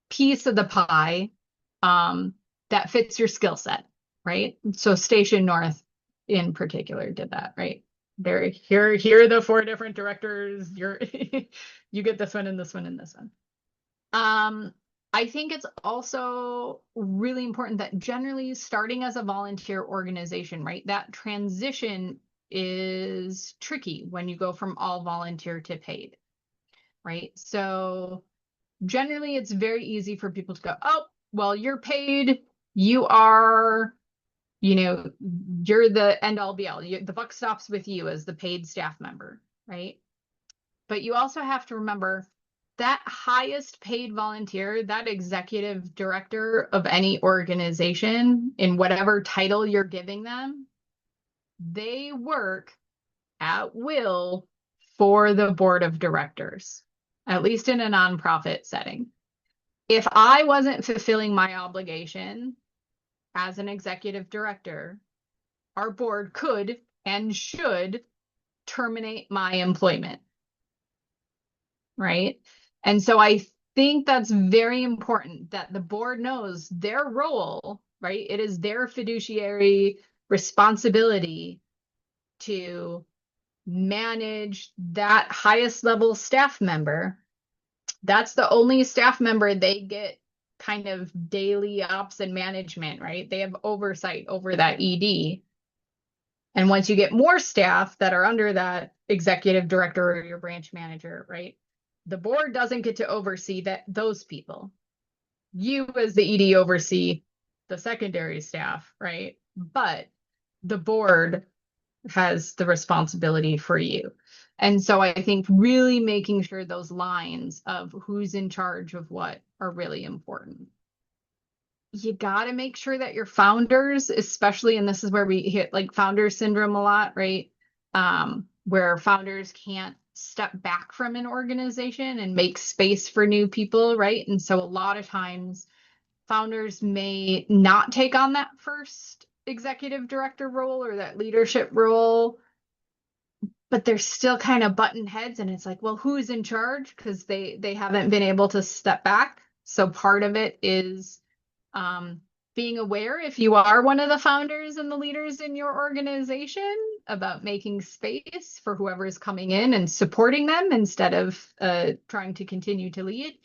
piece of the pie that fits your skill set, right? So Station North in particular did that, right? Here are the 4 different directors. You get this one and this one and this one. I think it's also really important that generally starting as a volunteer organization, right? That transition is tricky when you go from all volunteer to paid, right? So generally it's very easy for people to go, oh, well, you're paid, you are, you're the end all be all. The buck stops with you as the paid staff member, right? But you also have to remember that highest paid volunteer, that executive director of any organization, in whatever title you're giving them, they work at will for the board of directors, at least in a nonprofit setting. If I wasn't fulfilling my obligation as an executive director, our board could and should terminate my employment, right? And so I think that's very important that the board knows their role, right? It is their fiduciary responsibility to manage that highest level staff member. That's the only staff member they get kind of daily ops and management, right? They have oversight over that ED. And once you get more staff that are under that executive director or your branch manager, right? The board doesn't get to oversee those people. You as the ED oversee the secondary staff, right? But the board has the responsibility for you. And so I think really making sure those lines of who's in charge of what are really important. You got to make sure that your founders, especially, and this is where we hit like founder syndrome a lot, right? Where founders can't step back from an organization and make space for new people, right? And so a lot of times founders may not take on that first executive director role or that leadership role, but they're still kind of button heads, and it's like, well, who's in charge? Because they haven't been able to step back. So part of it is being aware, if you are one of the founders and the leaders in your organization, about making space for whoever is coming in and supporting them instead of trying to continue to lead.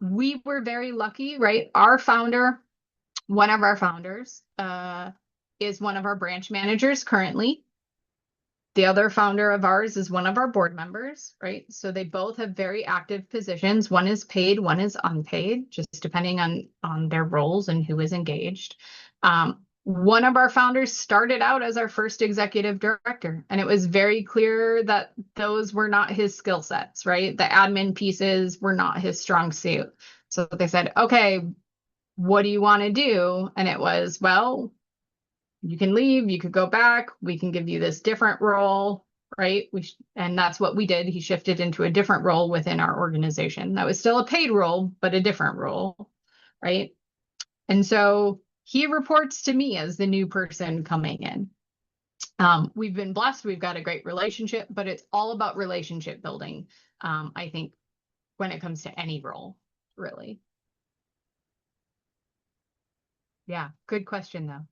We were very lucky, right? Our founder, one of our founders, is one of our branch managers currently. The other founder of ours is one of our board members, right? So they both have very active positions. One is paid, one is unpaid, just depending on their roles and who is engaged. One of our founders started out as our first executive director, and it was very clear that those were not his skill sets, right? The admin pieces were not his strong suit. So they said, okay, what do you want to do? And it was, well, you can leave, you could go back, we can give you this different role, right? And that's what we did. He shifted into a different role within our organization. That was still a paid role, but a different role, right? And so he reports to me as the new person coming in. We've been blessed, we've got a great relationship, but it's all about relationship building, I think, when it comes to any role, really. Yeah, good question, though.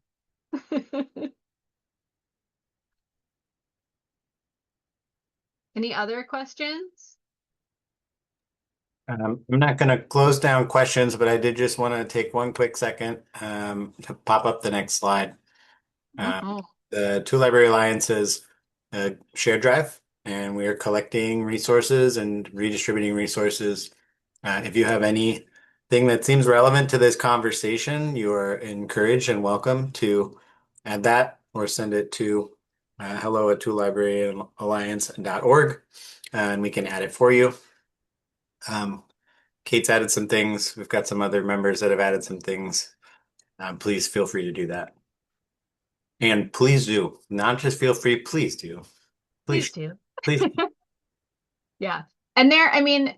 Any other questions? I'm not going to close down questions, but I did just want to take one quick second to pop up the next slide. The Two Library Alliance is a shared drive, and we are collecting resources and redistributing resources. If you have anything that seems relevant to this conversation, you are encouraged and welcome to add that or send it to hello@twolibraryalliance.org, and we can add it for you. Kate's added some things. We've got some other members that have added some things. Please feel free to do that. And please do, not just feel free, please do. Please do. Please. Yeah. And I mean,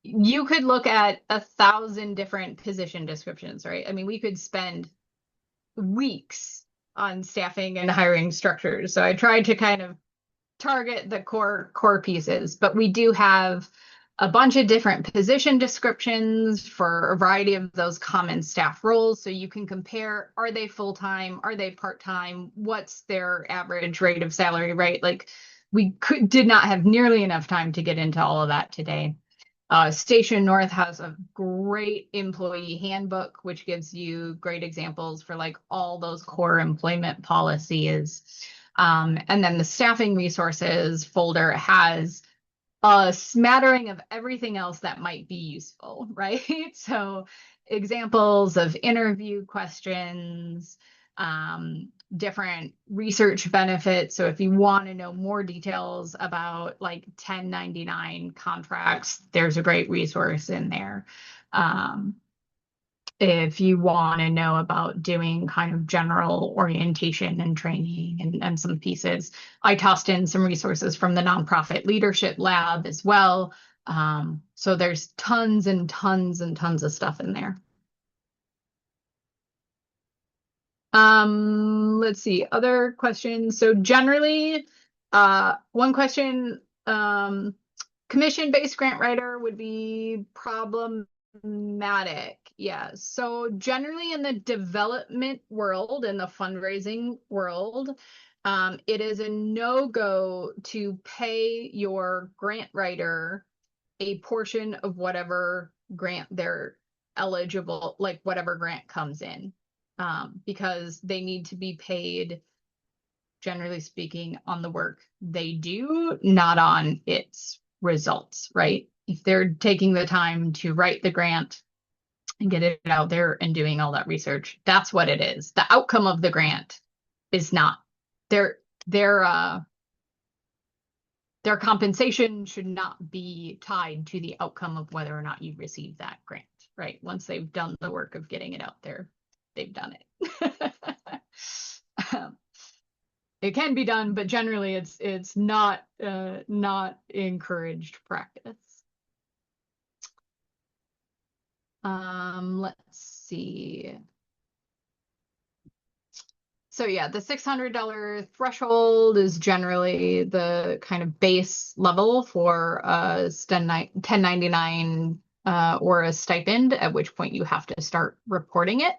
you could look at 1,000 different position descriptions, right? I mean, we could spend weeks on staffing and hiring structures. So I tried to kind of target the core pieces, but we do have a bunch of different position descriptions for a variety of those common staff roles. So you can compare, are they full-time? Are they part-time? What's their average rate of salary, right? Like we did not have nearly enough time to get into all of that today. Station North has a great employee handbook, which gives you great examples for like all those core employment policies. And then the staffing resources folder has a smattering of everything else that might be useful, right? So examples of interview questions, different research benefits. So if you want to know more details about like 1099 contracts, there's a great resource in there. If you want to know about doing kind of general orientation and training and some pieces, I tossed in some resources from the Nonprofit Leadership Lab as well. So there's tons and tons and tons of stuff in there. Let's see, other questions. So generally, one question, commission-based grant writer would be problematic. Yeah. So generally in the development world, in the fundraising world, it is a no-go to pay your grant writer a portion of whatever grant they're eligible, like whatever grant comes in, because they need to be paid, generally speaking, on the work they do, not on its results, right? If they're taking the time to write the grant and get it out there and doing all that research, that's what it is. The outcome of the grant is not their compensation should not be tied to the outcome of whether or not you receive that grant, right? Once they've done the work of getting it out there, they've done it. It can be done, but generally it's not encouraged practice. Let's see. So yeah, the $600 threshold is generally the kind of base level for a 1099 or a stipend, at which point you have to start reporting it.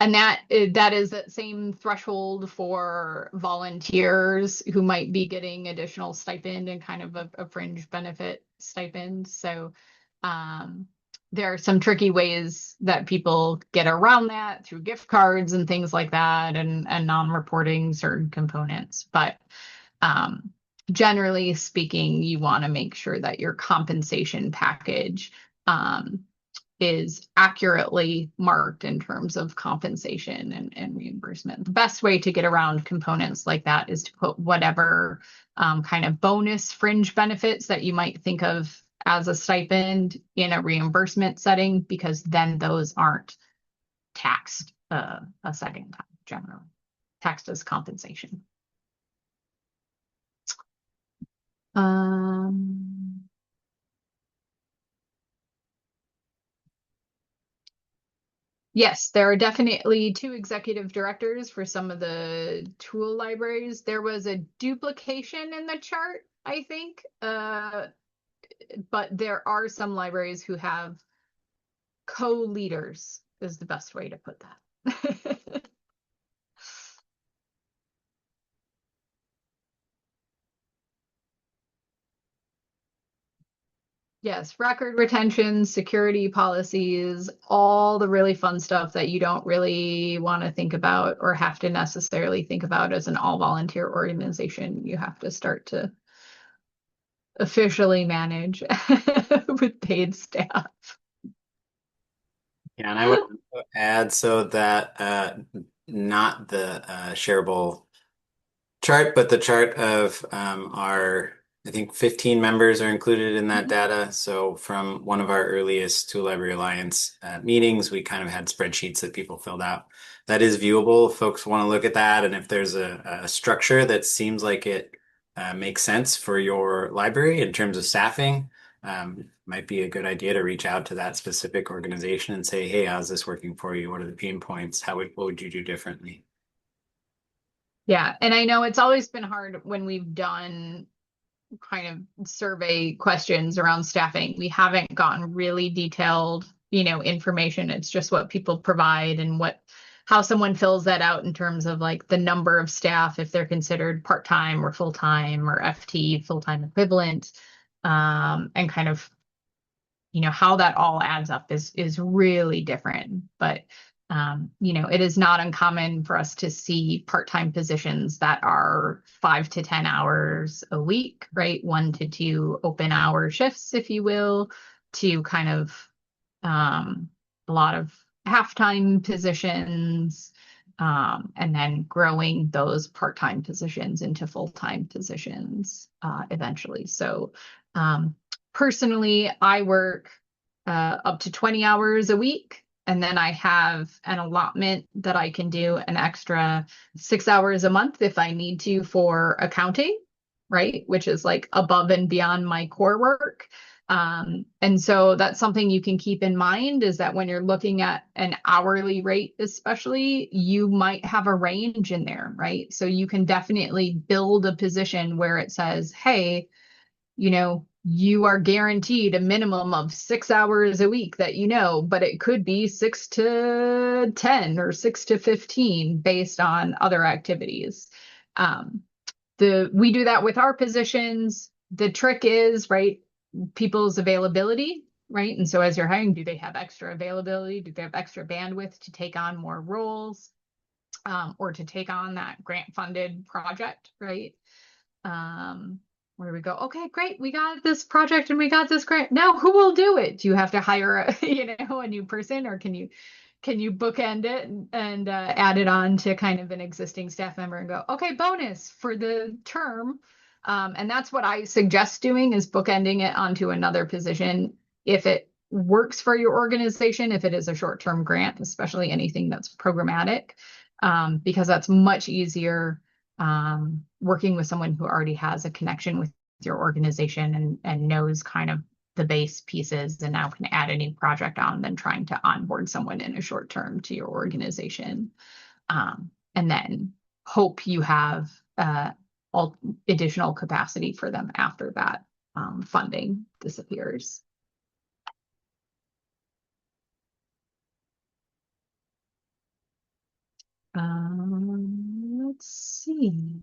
And that is that same threshold for volunteers who might be getting additional stipend and kind of a fringe benefit stipend. So there are some tricky ways that people get around that through gift cards and things like that, and non-reporting certain components. But generally speaking, you want to make sure that your compensation package is accurately marked in terms of compensation and reimbursement. The best way to get around components like that is to put whatever kind of bonus fringe benefits that you might think of as a stipend in a reimbursement setting, because then those aren't taxed a second time, generally taxed as compensation. Yes, there are definitely two executive directors for some of the tool libraries. There was a duplication in the chart, I think, but there are some libraries who have co-leaders, is the best way to put that. Yes, record retention, security policies, all the really fun stuff that you don't really want to think about or have to necessarily think about as an all-volunteer organization. You have to start to officially manage with paid staff. Yeah, and I would add so that not the shareable chart, but the chart of our, I think 15 members are included in that data. So from one of our earliest Tool Library Alliance meetings, we kind of had spreadsheets that people filled out. That is viewable if folks want to look at that. And if there's a structure that seems like it makes sense for your library in terms of staffing, might be a good idea to reach out to that specific organization and say, hey, how's this working for you? What are the pain points? What would you do differently? Yeah, and I know it's always been hard when we've done kind of survey questions around staffing. We haven't gotten really detailed, information. It's just what people provide and what how someone fills that out in terms of like the number of staff, if they're considered part-time or full-time or FT, full-time equivalent, and kind of, how that all adds up is really different. But it is not uncommon for us to see part-time positions that are 5 to 10 hours a week, right? 1 to 2 open hour shifts, if you will, to kind of a lot of half-time positions, and then growing those part-time positions into full-time positions eventually. So personally, I work up to 20 hours a week. And then I have an allotment that I can do an extra 6 hours a month if I need to for accounting, right? Which is like above and beyond my core work. And so that's something you can keep in mind, is that when you're looking at an hourly rate, especially, you might have a range in there, right? So you can definitely build a position where it says, hey, you are guaranteed a minimum of 6 hours a week that but it could be 6 to 10 or 6 to 15 based on other activities. We do that with our positions. The trick is, right, people's availability, right? And so as you're hiring, do they have extra availability? Do they have extra bandwidth to take on more roles, or to take on that grant funded project, right? Where we go, okay, great, we got this project and we got this grant. Now who will do it? Do you have to hire a new person, or can you bookend it and add it on to kind of an existing staff member and go, okay, bonus for the term. And that's what I suggest doing, is bookending it onto another position if it works for your organization, if it is a short-term grant, especially anything that's programmatic, because that's much easier working with someone who already has a connection with your organization and knows kind of the base pieces and now can add a new project on, than trying to onboard someone in a short term to your organization. And then hope you have all additional capacity for them after that funding disappears. Let's see.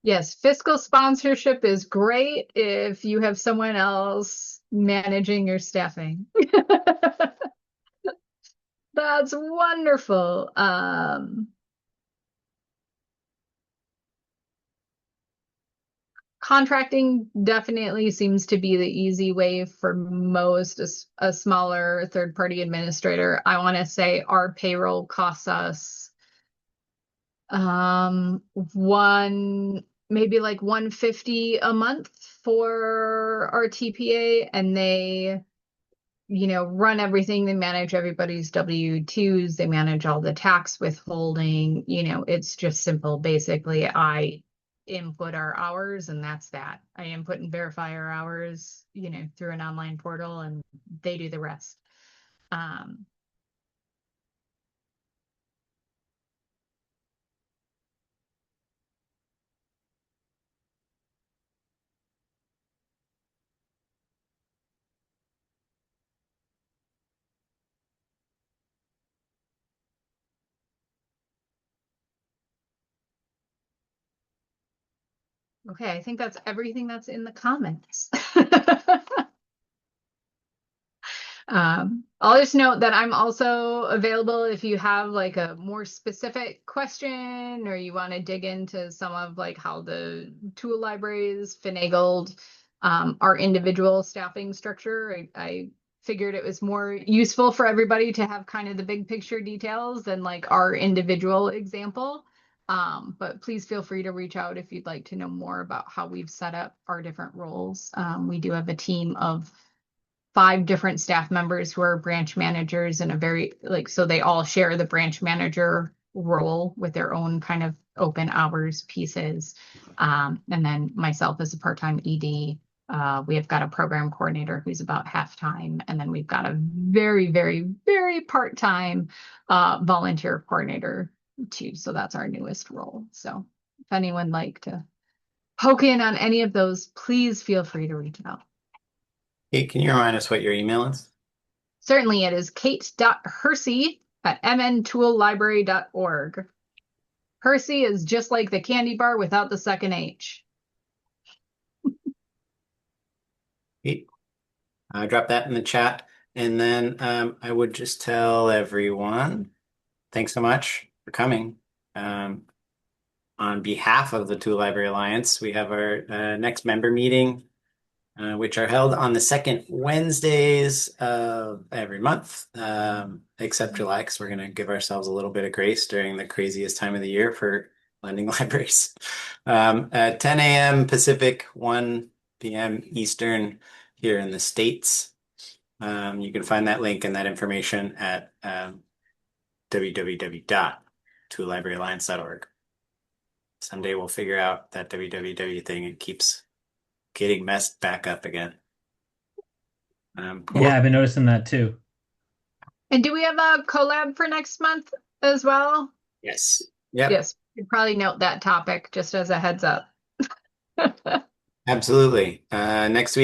Yes, fiscal sponsorship is great if you have someone else managing your staffing. That's wonderful. Contracting definitely seems to be the easy way for most. A smaller third-party administrator, I want to say our payroll costs us maybe like 150 a month for our TPA, and they run everything. They manage everybody's W-2s, they manage all the tax withholding. It's just simple. Basically, I input our hours and that's that. I input and verify our hours through an online portal, and they do the rest. Okay, I think that's everything that's in the comments. I'll just note that I'm also available if you have like a more specific question, or you want to dig into some of like how the tool libraries finagled our individual staffing structure. I figured it was more useful for everybody to have kind of the big picture details than like our individual example. But please feel free to reach out if you'd like to know more about how we've set up our different roles. We do have a team of 5 different staff members who are branch managers, and so they all share the branch manager role with their own kind of open hours pieces. And then myself as a part-time ED, We have got a program coordinator who's about half-time, and then we've got a very, very, very part-time volunteer coordinator too. So that's our newest role. So if anyone would like to poke in on any of those, please feel free to reach out. Hey, can you remind us what your email is? Certainly, it is kate.hersey@mntoolllibrary.org. Hersey is just like the candy bar without the second H. Hey, drop that in the chat. And then I would just tell everyone, thanks so much for coming. On behalf of the Tool Library Alliance, we have our next member meeting, which are held on the second Wednesdays of every month, except July, because we're going to give ourselves a little bit of grace during the craziest time of the year for lending libraries. At 10 a.m. Pacific, 1 p.m. Eastern here in the States. You can find that link and that information at www.toollibraryalliance.org. Someday we'll figure out that www thing. It keeps getting messed back up again. Cool. Yeah, I've been noticing that too. And do we have a collab for next month as well? Yes. Yep. Yes, you'd probably note that topic just as a heads up. Absolutely. Next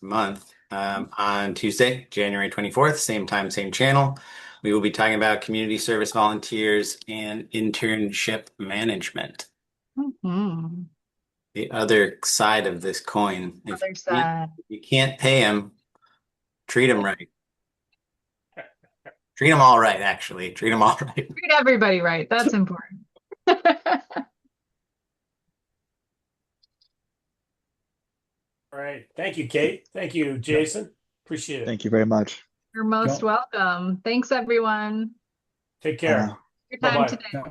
month, on Tuesday, January 24th, same time, same channel, we will be talking about community service volunteers and internship management. Mm-hmm. The other side of this coin. Other side. If you can't pay them, treat them right. Treat them all right, actually. Treat them all right. Treat everybody right. That's important. All right. Thank you, Kate. Thank you, Jason. Appreciate it. Thank you very much. You're most welcome. Thanks, everyone. Take care. Your time Bye-bye. today. Yeah.